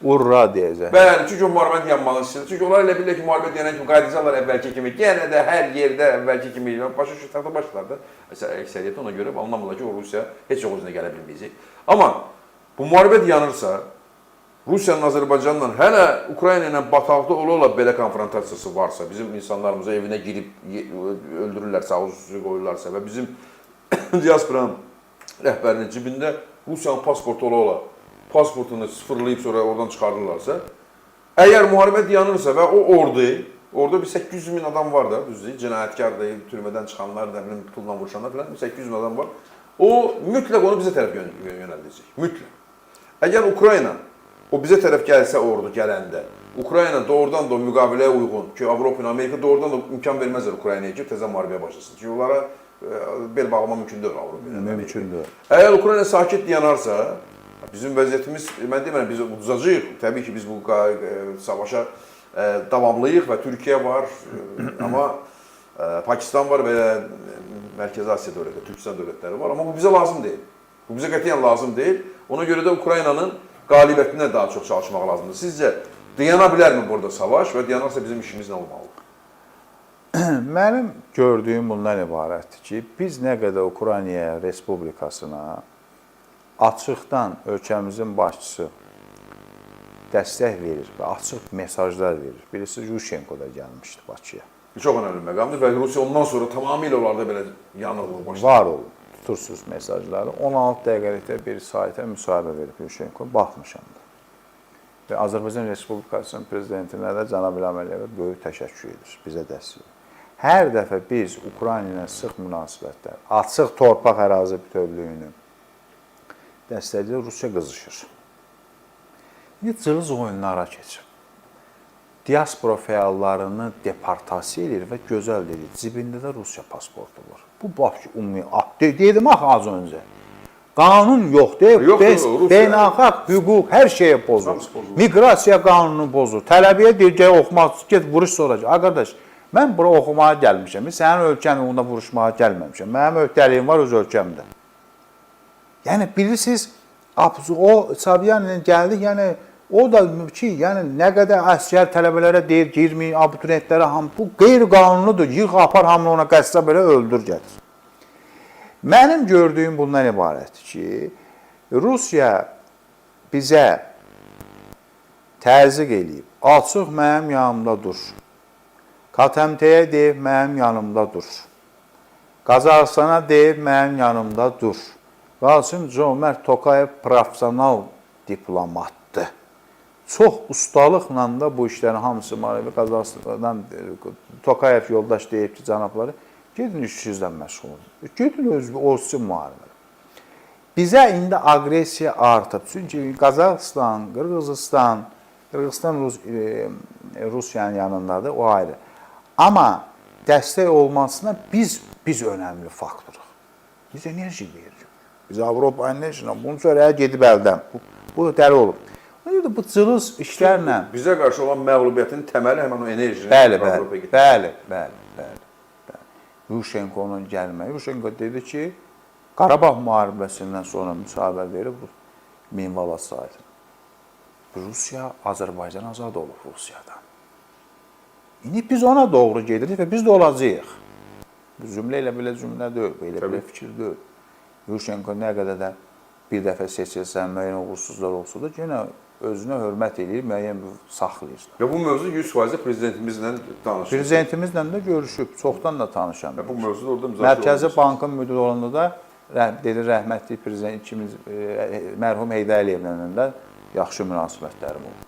Urra deyəcək. Bəli, çünki o müharibəni yanmalı istəyir. Çünki onlar elə bilirlər ki, müharibə deyənən kimi qayıdacaqlar əvvəlki kimi. Yenə də hər yerdə əvvəlki kimi başa düşürlər başlardı. Əksəriyyəti ona görə anlamırlar ki, o Rusiya heç yox özünə gələ bilməyəcək. Amma bu müharibə yanırsa, Rusiyanın Azərbaycanla hələ Ukrayna ilə bataqda ola belə konfrontasiyası varsa, bizim insanlarımıza evinə girib öldürürlərsə, ağız qoyurlarsa və bizim diasporanın rəhbərinin cibində Rusiyanın pasportu ola pasportunu sıfırlayıb sonra oradan çıxarırlarsa, əgər müharibə dayanırsa və o orada bir 800 min adam var da, düzdür, cinayətkardır, türmədən çıxanlar, pulla vuruşanlar falan, 800 min adam var. O mütləq onu bizə tərəf yönəldəcək, mütləq. Əgər Ukrayna o bizə tərəf gəlsə ordu gələndə, Ukrayna doğrudan da müqaviləyə uyğun ki, Avropa ilə Amerika doğrudan da imkan verməzlər Ukraynaya ki, təzə müharibəyə başlasın. Çünki onlara bel bağlama mümkün deyil Avropa ilə. Mümkün deyil. Əgər Ukrayna sakit dayanarsa, bizim vəziyyətimiz, mən demirəm, biz uduzacağıq. Təbii ki, biz bu savaşa davamlıyıq və Türkiyə var, amma Pakistan var və Mərkəzi Asiya dövlətləri, Türkistan dövlətləri var, amma bu bizə lazım deyil. Bu bizə qətiyyən lazım deyil. Ona görə də Ukraynanın qalibiyyətinə daha çox çalışmaq lazımdır. Sizcə dayana bilərmi burada savaş və dayanarsa bizim işimiz nə olmalıdır? Mənim gördüyüm bundan ibarətdir ki, biz nə qədər Ukrayna Respublikasına açıqdan ölkəmizin başçısı dəstək verir və açıq mesajlar verir. Birisi Yushchenko da gəlmişdi Bakıya. Çox önəmli məqamdır və Rusiya ondan sonra tamamilə onlarda belə yanıqlıq başladı. Var olun, tutursuz mesajları. 16 dəqiqəlikdə bir saytə müsahibə verib Yushchenko, baxmışam da. Və Azərbaycan Respublikasının prezidentinə də Cənab İlham Əliyevə böyük təşəkkür edir, bizə dəstək. Hər dəfə biz Ukrayna ilə sıx münasibətlər, açıq torpaq ərazi bütövlüyünü dəstəklə Rusiya qızışır. Cılız oyunlara keçir. Diaspora fəallarını deportasiya edir və gözəl edir. Cibində də Rusiya pasportu var. Bu bax ki, ümumi dedim axı az öncə. Qanun yoxdur, beynəlxalq hüquq hər şeyə pozur. Miqrasiya qanununu pozur. Tələbəyə deyir ki, oxumaq, get vuruş soracaq. Qardaş, mən bura oxumağa gəlmişəm. Sənin ölkənin onda vuruşmağa gəlməmişəm. Mənim öhdəliyim var öz ölkəmdə. Yəni bilirsiniz, o Sobyanin gəldi, yəni o da ki, yəni nə qədər əsgər tələbələrə deyir, girməyin, abituriyentlərə hamı, bu qeyri-qanunludur, yığ, apar, hamını ona qəsdə belə öldür gəlir. Mənim gördüyüm bundan ibarətdir ki, Rusiya bizə təzyiq eləyib, açıq mənim yanımda dur, KTMT-yə deyib, mənim yanımda dur, Qazaxstana deyib, mənim yanımda dur. Qasım-Cömert Tokayev profesional diplomatdır. Çox ustalıqla da bu işlərin hamısı Qazaxstandan Tokayev yoldaş deyib ki, cənabları, gedin işinizlə məşğul olun. Gedin olsun müharibə. Bizə indi agresiya artıb. Çünki Qazaxstan, Qırğızistan Rusiyanın yanındadır, o ayrı. Amma dəstək olmasına biz önəmli faktoruq. Biz enerji veririk. Biz Avropa enerjisindən bunu söyləyə gedib əldən. Bu dəli olub. Bu cılız işlərlə... Bizə qarşı olan məğlubiyyətin təməli həmən o enerjinin Bəli. Yushchenko'nun gəlməyi. Yushchenko dedi ki, Qarabağ müharibəsindən sonra müsahibə verib Minvala sahibini. Rusiya, Azərbaycan azad olub Rusiyadan. İndi biz ona doğru gedirik və biz də olacağıq. Bu cümlə ilə belə cümlə deyil, belə fikir deyil. Yushchenko nə qədər də bir dəfə seçilsən, müəyyən uğursuzlar olsa da yenə özünə hörmət eləyir, müəyyən saxlayır. Və bu mövzu 100% prezidentimizlə danışır. Prezidentimizlə də görüşüb, çoxdan da tanışam. Bu mövzu orada müzakirə olunur. Mərkəzi Bankın müdiri olanda da dedi rəhmətli prezident mərhum Heydər Əliyevlə də yaxşı münasibətlərim oldu.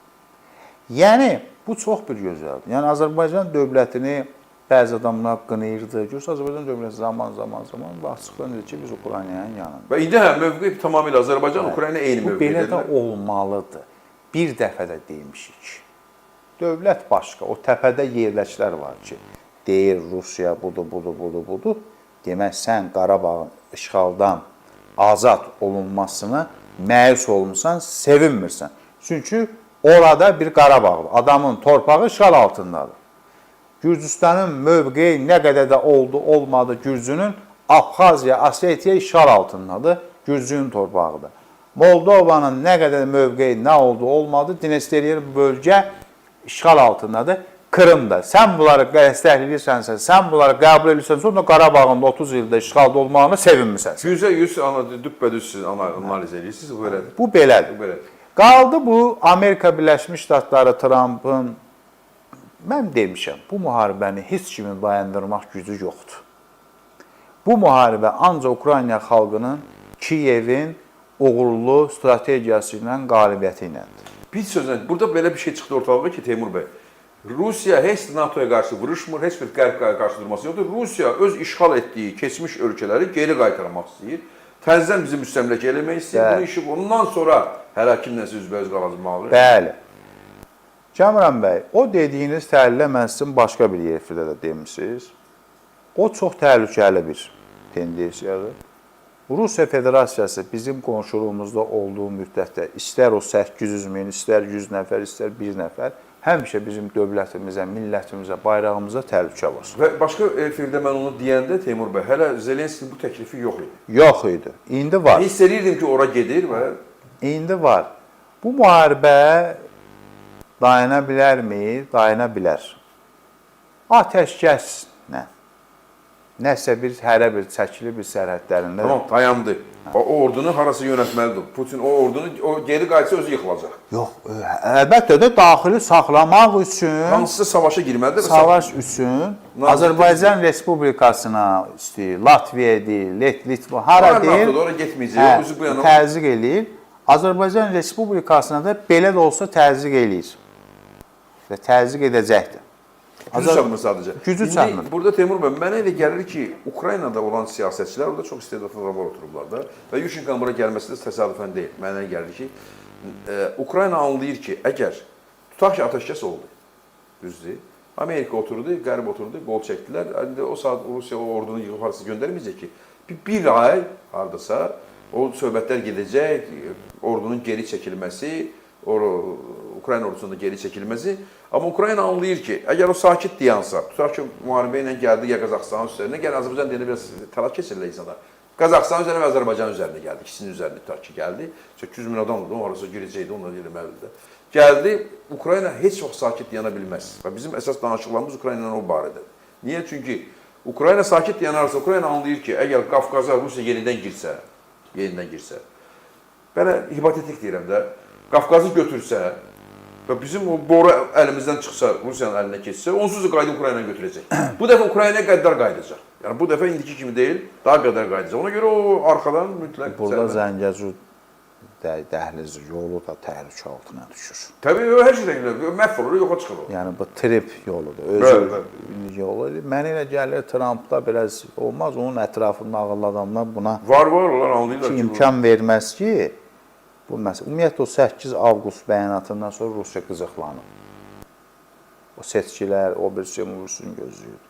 Yəni bu çox bir gözəldir. Yəni Azərbaycan dövlətini bəzi adamlar qınayırdı. Görürsə Azərbaycan dövləti zaman açıqlanır ki, biz Ukraynanın yanında. Və indi mövqe tamamilə Azərbaycan, Ukrayna eyni mövqedir. Bu belə də olmalıdır. Bir dəfə də demişik. Dövlət başqa, o təpədə yerləşlər var ki, deyir Rusiya budur. Demək, sən Qarabağın işğaldan azad olunmasına məyus olmuşsan, sevinmirsən. Çünki orada bir Qarabağdır. Adamın torpağı işğal altındadır. Gürcüstanın mövqeyi nə qədər də oldu, olmadı Gürcünün, Abxaziya, Osetiya işğal altındadır, Gürcünün torpağıdır. Moldovanın nə qədər mövqeyi nə oldu, olmadı, Dnesteryer bölgə işğal altındadır, Krımda. Sən bunları dəstəkləyirsən, sən bunları qəbul edirsən, sonra Qarabağın 30 ildə işğalda olmağına sevinmirsən. 100% düppədüz siz analiz edirsiniz, bu belədir. Bu belədir. Qaldı bu Amerika Birləşmiş Ştatları Trumpın, mən demişəm, bu müharibəni heç kimin dayandırmaq gücü yoxdur. Bu müharibə ancaq Ukrayna xalqının Kiyevin uğurlu strategiyası ilə, qalibiyyəti iləndir. Bir sözlə, burada belə bir şey çıxdı ortalığa ki, Teymur bəy, Rusiya heç NATOya qarşı vuruşmur, heç bir qərb qarşı durması yoxdur. Rusiya öz işğal etdiyi keçmiş ölkələri geri qaytarmaq istəyir. Təzədən bizi müstəmləkə eləmək istəyir. Bunu işi ondan sonra hələ kimləsə üzbəüz qalacaqmalı. Bəli. Kamran bəy, o dediyiniz təhlillə mən sizin başqa bir yerdə də demişsiniz. O çox təhlükəli bir tendensiyadır. Rusiya Federasiyası bizim qonşuluğumuzda olduğu müddətdə istər o 800 min, istər 100 nəfər, istər 1 nəfər həmişə bizim dövlətimizə, millətimizə, bayrağımıza təhlükə var. Və başqa efirdə mən onu deyəndə Teymur bəy, hələ Zelenski bu təklifi yox idi. Yox idi. İndi var. Hiss edirdim ki, ora gedir və İndi var. Bu müharibə dayana bilərmi? Dayana bilər. Atəşkəslə nəsə bir hərə bir çəkili bir sərhədlərində. tamam, dayandı. O ordunu harasa yönətməlidir. Putin o ordunu geri qayıtsa özü yıxılacaq. Yox, əlbəttə də daxili saxlamaq üçün, Hansısa savaşa girməlidir və savaş üçün Azərbaycan Respublikasına istəyir, Latviya, Litva, hara deyil, ora getməyəcək, özü bu yana. təzyiq eləyir. Azərbaycan Respublikasına da belə də olsa təzyiq eləyir və təzyiq edəcəkdir. Gücü çatmır sadəcə. Gücü çatmır. Burada Teymur bəy, mənə elə gəlir ki, Ukraynada olan siyasətçilər orada çox istedadlı adamlar oturublar da və Yuşinkan bura gəlməsi də təsadüfən deyil. Mənə elə gəlir ki, Ukrayna anlayır ki, əgər tutaq ki, atəşkəs oldu, düzdür, Amerika oturdu, Qərb oturdu, qol çəkdilər, indi o saat Rusiya o ordunu yığıb harası göndərməyəcək ki, bir ay hardasa o söhbətlər gedəcək, ordunun geri çəkilməsi, Ukrayna ordusunun geri çəkilməsi. Amma Ukrayna anlayır ki, əgər o sakit dayansa, tutaq ki, müharibə ilə gəldi ya Qazaxıstanın üzərinə, gəl Azərbaycan deyəndə biraz təlaş keçirlər insanlar. Qazaxıstan üzərinə və Azərbaycan üzərinə gəldi, ikisinin üzərinə tutaq ki, gəldi. 800 min adam oldu, orası girəcəkdi, onunla eləməlidir. Gəldi, Ukrayna heç vaxt sakit dayana bilməz. Və bizim əsas danışıqlarımız Ukrayna ilə o barədir. Niyə? Çünki Ukrayna sakit dayanarsa, Ukrayna anlayır ki, əgər Qafqaza Rusiya yenidən girsə, belə hipotetik deyirəm də, Qafqazı götürsə və bizim o boru əlimizdən çıxsa, Rusiyanın əlinə keçsə, onsuz da qayıdıb Ukraynaya götürəcək. Bu dəfə Ukraynaya qəddar qayıdacaq. Yəni bu dəfə indiki kimi deyil, daha qəddar qayıdacaq. Ona görə o arxadan mütləq burada Zəngəzur dəhlizi yolu da təhlükə altına düşür. Təbii hər şeydən məhv olur, yoxa çıxır o. Yəni bu trip yoludur, özü yolu. Mənə elə gəlir Trumpda biraz olmaz, onun ətrafında ağıllı adamlar buna Var, onlar anlayırlar ki, imkan verməz ki, bu məsələ. Ümumiyyətlə o 8 avqust bəyanatından sonra Rusiya qızıqlanıb. O seçkilər, o bir şey Rusiyanın gözləyir.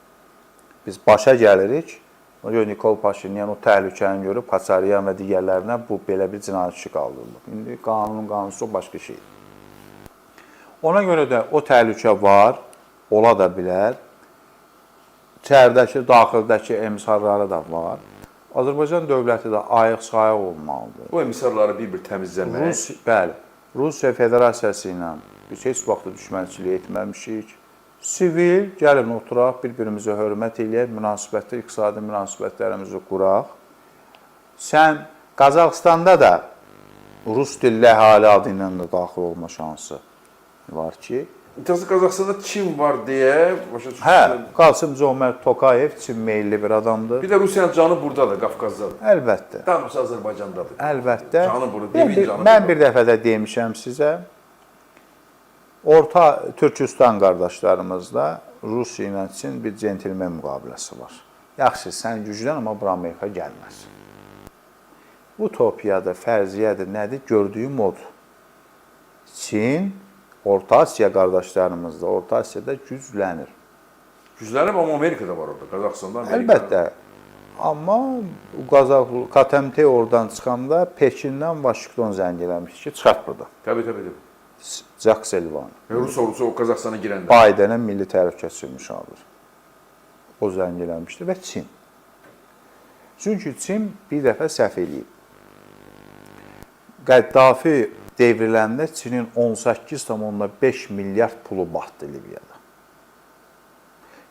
Biz başa gəlirik. O görə Nikol Paşinyan o təhlükəni görüb Paçaryan və digərlərinə bu belə bir cinayət işi qaldırılıb. İndi qanunsuz o başqa şey. Ona görə də o təhlükə var, ola da bilər. İçəridəki, daxildəki emsalları da var. Azərbaycan dövləti də ayıq-sayıq olmalıdır. o emisarları bir-bir təmizləmək. Bəli, Rusiya Federasiyası ilə biz heç vaxt düşmənçilik etməmişik. Sivil, gəlin oturaq, bir-birimizə hörmət eləyək, münasibətdə, iqtisadi münasibətlərimizi quraq. Sən Qazaxıstanda da Rus dilli əhali adı ilə də daxil olma şansı var ki. İntihası Qazaxıstanda Çin var deyə başa düşürsən. Hə, Qasım-Cömert Tokayev Çin meyilli bir adamdır. Bir də Rusiyanın canı buradadır, Qafqazdadır. Əlbəttə. Daha doğrusu Azərbaycandadır. Əlbəttə. Canı burada, demin canı Mən bir dəfə də demişəm sizə. Orta Türkistan qardaşlarımızda Rusiya ilə Çin bir centilmen müqaviləsi var. Yaxşı, sən güclən, amma bura Amerika gəlməz. Utopiyadır, fərziyyədir, nədir? Gördüyüm odur. Çin, Orta Asiya qardaşlarımızda, Orta Asiyada güclənir. Güclənib, amma Amerikada var orada, Qazaxıstanda, Amerikada. Əlbəttə. Amma KTMT oradan çıxanda Pekindən Vaşinqton zəng eləmişdi ki, çıxart burada. Təbii. Jack Sullivan. Rus ordusu o Qazaxıstana girəndə. Biden'in milli təhlükəsizlik müşaviri. O zəng eləmişdi və Çin. Çünki Çin bir dəfə səhv eləyib. Qəddafi devriləndə Çinin 18,5 milyard pulu batdı Libiyada.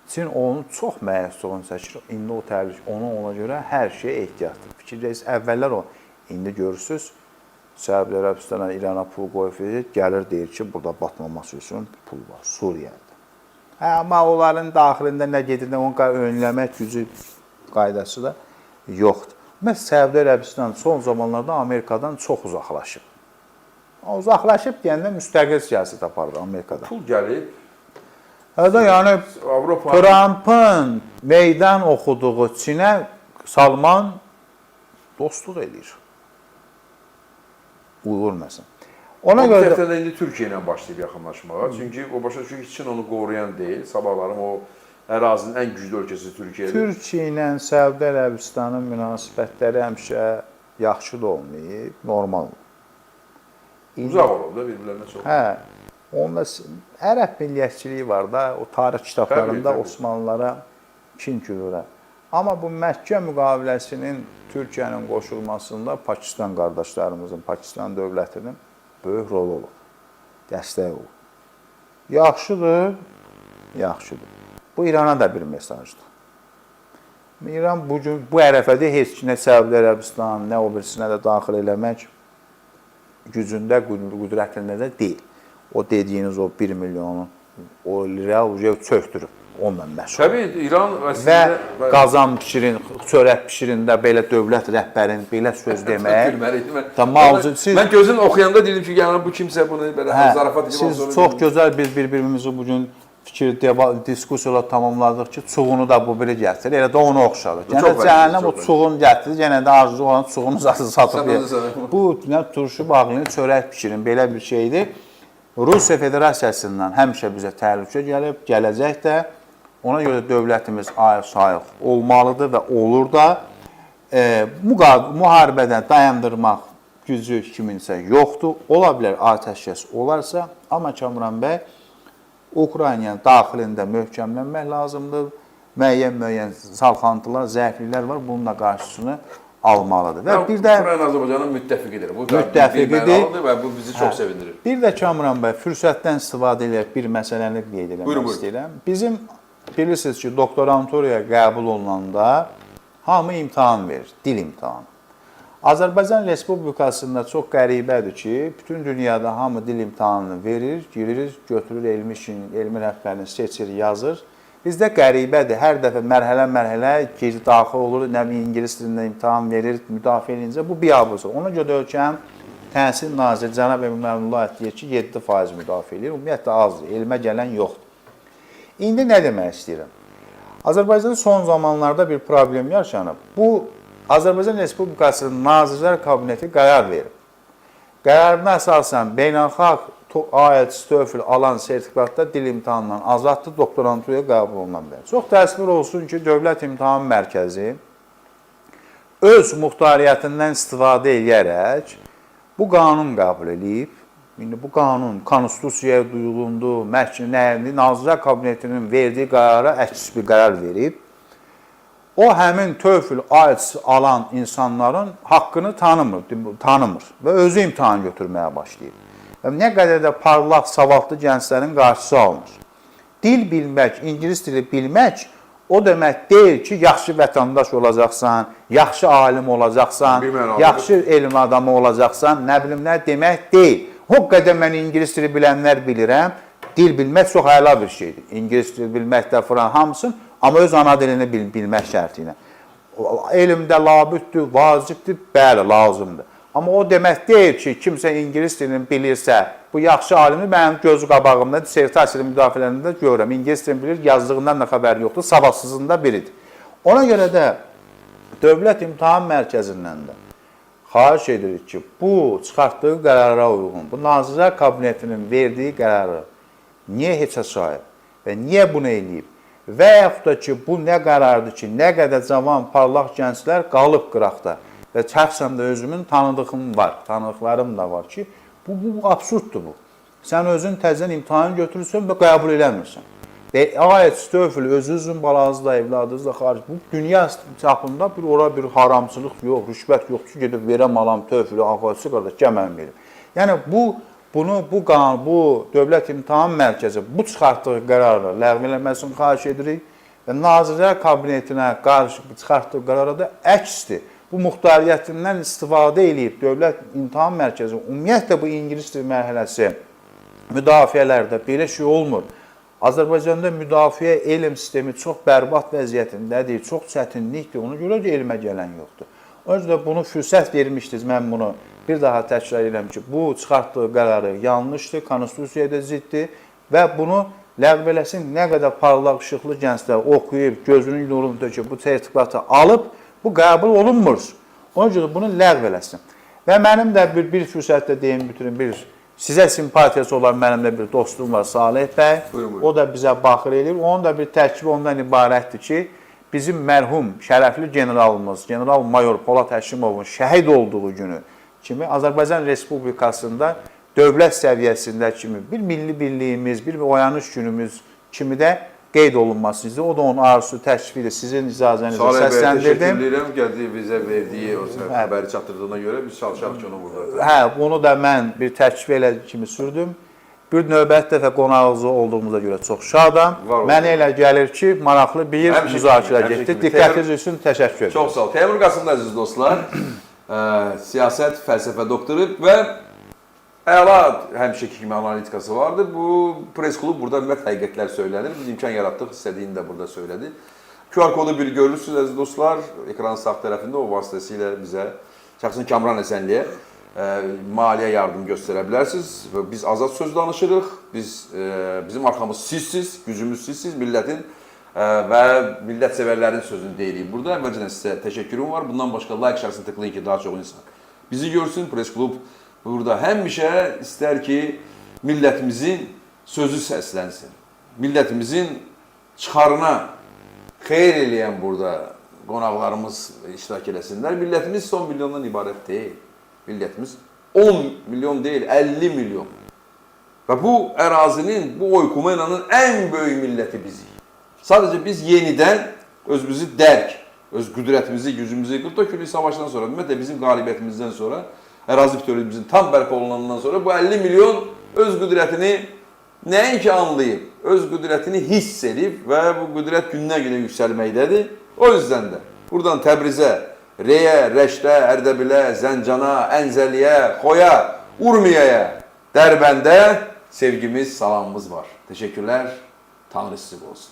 Çin onun çox məyusluğunu çəkir. İndi o təhlükə, ona görə hər şey ehtiyatdır. Fikirləyiz, əvvəllər o. İndi görürsünüz, Səudiyyə Ərəbistana, İrana pul qoyub, gəlir deyir ki, burada batmaması üçün pul var, Suriyədə. Amma onların daxilində nə gedir, onu önləmək gücü qaydası da yoxdur. Mən Səudiyyə Ərəbistan son zamanlarda Amerikadan çox uzaqlaşıb. Uzaqlaşıb deyəndə müstəqil siyasət aparır Amerikada. Pul gəlib. Yəni Trumpın meydan oxuduğu Çinə Salman dostluq edir. Uyğurmasın. Ona görə də indi Türkiyə ilə başlayıb yaxınlaşmağa. Çünki o başa düşür ki, Çin onu qoruyan deyil. Sabahlarım o ərazinin ən güclü ölkəsi Türkiyədir. Türkiyə ilə Səudiyyə Ərəbistanın münasibətləri həmişə yaxşı da olmayıb, normal. Uzaq olub da bir-birlərinə çox. Hə. Onda ərəb milliyyətçiliyi var da, o tarix kitablarında Təbii. Osmanlılara kin gülürlər. Amma bu Məkkə müqaviləsinin Türkiyənin qoşulmasında Pakistan qardaşlarımızın, Pakistan dövlətinin böyük rolu olub, dəstək olub. Yaxşıdır, yaxşıdır. Bu İrana da bir mesajdır. İran bugün bu ərəfədə heç ki, nə Səudiyyə Ərəbistan, nə o birisinə də daxil eləmək gücündə, qüdrətində də deyil. O dediyiniz o 1 milyonu, o real çöktürüb, onunla məşğul. Təbii, İran Və qazan bişirin, çörək bişirində belə dövlət rəhbərin belə söz demək. Mən gözün oxuyanda dedim ki, yəni bu kimsə bunu belə zarafat edib. Siz çox gözəl bir-birimizi bugün fikir, diskusiyalar tamamladıq ki, çuğunu da bu biri gətirir, elə də onu oxşadır. Gənə cəhənnəm o çuğunu gətirir, gənə də arzu olan çuğunu satıb verir. Bu, turşu bağlayın, çörək bişirin, belə bir şeydir. Rusiya Federasiyasından həmişə bizə təhlükə gəlib, gələcək də. Ona görə dövlətimiz ayıq-sayıq olmalıdır və olur da. Müharibədən dayandırmaq gücü kiminsə yoxdur. Ola bilər atəşkəs olarsa, amma Kamran bəy, Ukrayna daxilində möhkəmlənmək lazımdır. Müəyyən salxantılar, zəifliklər var. Bunun da qarşısını almalıdır. Və bir də Ukrayna Azərbaycanın müttəfiqidir. Bu müttəfiqidir və bu bizi çox sevindirir. Bir də Kamran bəy, fürsətdən istifadə edərək bir məsələni qeyd etmək istəyirəm. Bizim bilirsiniz ki, doktoranturaya qəbul olunanda hamı imtahan verir, dil imtahanı. Azərbaycan Respublikasında çox qəribədir ki, bütün dünyada hamı dil imtahanını verir, girir, götürür elmi rəhbərini seçir, yazır. Bizdə qəribədir, hər dəfə mərhələ daxil olur, nə bir ingilis dilində imtahan verir, müdafiə edincə, bu biabırdır. Ona görə ölkənin Təhsil Naziri Cənab Emin Məmnunov deyir ki, 7% müdafiə edir, ümumiyyətlə azdır, elmə gələn yoxdur. İndi nə demək istəyirəm? Azərbaycanda son zamanlarda bir problem yaşanıb. Bu, Azərbaycan Respublikasının Nazirlər Kabineti qərar verib. Qərarına əsasən beynəlxalq IELTS, TOEFL alan sertifikatda dil imtahanından azaddır, doktoranturaya qəbul olunan bilər. Çox təəssüf olsun ki, Dövlət İmtahan Mərkəzi öz muxtariyyətindən istifadə edərək bu qanun qəbul edib. İndi bu qanun konstitusiyaya duyulundu, Nazirlər Kabinetinin verdiyi qərara əks bir qərar verib. O, həmin TOEFL, IELTS alan insanların haqqını tanımır və özü imtahan götürməyə başlayıb. Və nə qədər də parlaq, savadlı gənclərin qarşısı alınır. Dil bilmək, ingilis dili bilmək o demək deyil ki, yaxşı vətəndaş olacaqsan, yaxşı alim olacaqsan, yaxşı elm adamı olacaqsan, nə bilim nə demək deyil. O qədər mən ingilis dili bilənlər bilirəm, dil bilmək çox əla bir şeydir. İngilis dili bilmək də hamısın, amma öz ana dilini bilmək şərti ilə. Elmdə labüddür, vacibdir, bəli, lazımdır. Amma o demək deyil ki, kimsə ingilis dilini bilirsə, bu yaxşı alimi mənim gözü qabağımda, dissertasiya müdafiələrində görürəm. İngilis dilini bilir, yazdığından da xəbəri yoxdur, savadsızında biridir. Ona görə də Dövlət İmtahan Mərkəzindən də xahiş edirik ki, bu çıxartdığı qərara uyğun, bu Nazirlər Kabinetinin verdiyi qərarı niyə heçə sayıb və niyə bunu eləyib? Və yaxud da ki, bu nə qərardır ki, nə qədər cavan, parlaq gənclər qalıb qıraqda və şəxsən də özümün tanıdığım var, tanıdıqlarım da var ki, bu absurddur bu. Sən özün təzən imtahan götürürsən və qəbul eləmirsən. Və IELTS, TOEFL, özünüzün balanızda, evladınızda xaric, bu dünya çapında bir haramçılıq yox, rüşvət yoxdur ki, gedib verəm alam TOEFL-ü, AFS-i qardaş, gəmən verim. Yəni, bu Dövlət İmtahan Mərkəzi bu çıxartdığı qərarla ləğv eləməsini xahiş edirik və Nazirlər Kabinetinə qarşı çıxartdığı qərara da əksdir. Bu muxtariyyətindən istifadə edib Dövlət İmtahan Mərkəzi, ümumiyyətlə bu ingilis dil mərhələsi müdafiələrdə belə şey olmur. Azərbaycanda müdafiə elm sistemi çox bərbad vəziyyətindədir, çox çətinlikdir, ona görə də elmə gələn yoxdur. O yüzden bunu fürsət vermişdiniz, mən bunu bir daha təkrar edirəm ki, bu çıxartdığı qərarı yanlışdır, konstitusiyada ziddir və bunu ləğv eləsin, nə qədər parlaq, işıqlı gənclər oxuyub, gözünün nurunu töküb, bu sertifikatı alıb, bu qəbul olunmur. Ona görə bunu ləğv eləsin. Və mənim də bir fürsətdə deyim, sizə simpatiyası olan mənim də bir dostum var, Salih bəy. O da bizə baxır edir. Onun da bir tərkibi ondan ibarətdir ki, bizim mərhum, şərəfli generalımız, general-mayor Polad Həşimovun şəhid olduğu günü kimi Azərbaycan Respublikasında dövlət səviyyəsində kimi bir milli birliyimiz, bir oyanış günümüz kimi də qeyd olunması idi. O da onun arzusu, təşviqi sizin icazənizlə səsləndirdim. Teşekkür ederim. Geldiği bize verdiği o haberi çatdırdığına göre biz çalışaq ki onu burada. Hə, bunu da mən bir təkvir elə kimi sürdüm. Bir növbət dəfə qonağınız olduğumuza görə çox şadam. Mənə elə gəlir ki, maraqlı bir müzakirə getdi. Diqqətiniz üçün təşəkkür edirəm. Çox sağ ol. Teymur Qasımlı əziz dostlar, siyasət, fəlsəfə doktoru və əla həmişəki kimi analitikası vardır. Bu pres klub burada ümumiyyət həqiqətlər söylənir. Biz imkan yaratdıq, istədiyini də burada söylədi. QR kodu bir görürsünüz əziz dostlar. Ekranın sağ tərəfində o vasitəsilə bizə, şəxsən Kamran Əsənliyə maliyyə yardım göstərə bilərsiniz. Biz azad söz danışırıq. Bizim arxamız sizsiz, gücümüz sizsiz, millətin və millət sevərlərin sözünü deyirik burada. Əvvəlcədən sizə təşəkkürüm var. Bundan başqa like şərəsini tıklayın ki, daha çox insan bizi görsün. Pres klub burada həmişə istər ki, millətimizin sözü səslənsin. Millətimizin çıxarına xeyir eləyən burada qonaqlarımız iştirak eləsinlər. Millətimiz 10 milyondan ibarət deyil. Millətimiz 10 milyon deyil, 50 milyon. Və bu ərazinin, bu oykumenanın ən böyük milləti bizik. Sadəcə biz yenidən özümüzü dərk, öz qüdrətimizi, gücümüzü 44 günlük savaşdan sonra, ümumiyyətlə bizim qalibiyyətimizdən sonra, ərazi bütövlüyümüzün tam bərpa olunandan sonra bu 50 milyon öz qüdrətini nəinki anlayıb, öz qüdrətini hiss edib və bu qüdrət gündən-günə yüksəlməkdədir. O yüzden də buradan Təbrizə, Reyə, Rəşdə, Ərdəbilə, Zəncana, Ənzəliyə, Xoya, Urmiyaya, Dərbəndə sevgimiz, salamımız var. Təşəkkürlər, Tanrı sizə olsun.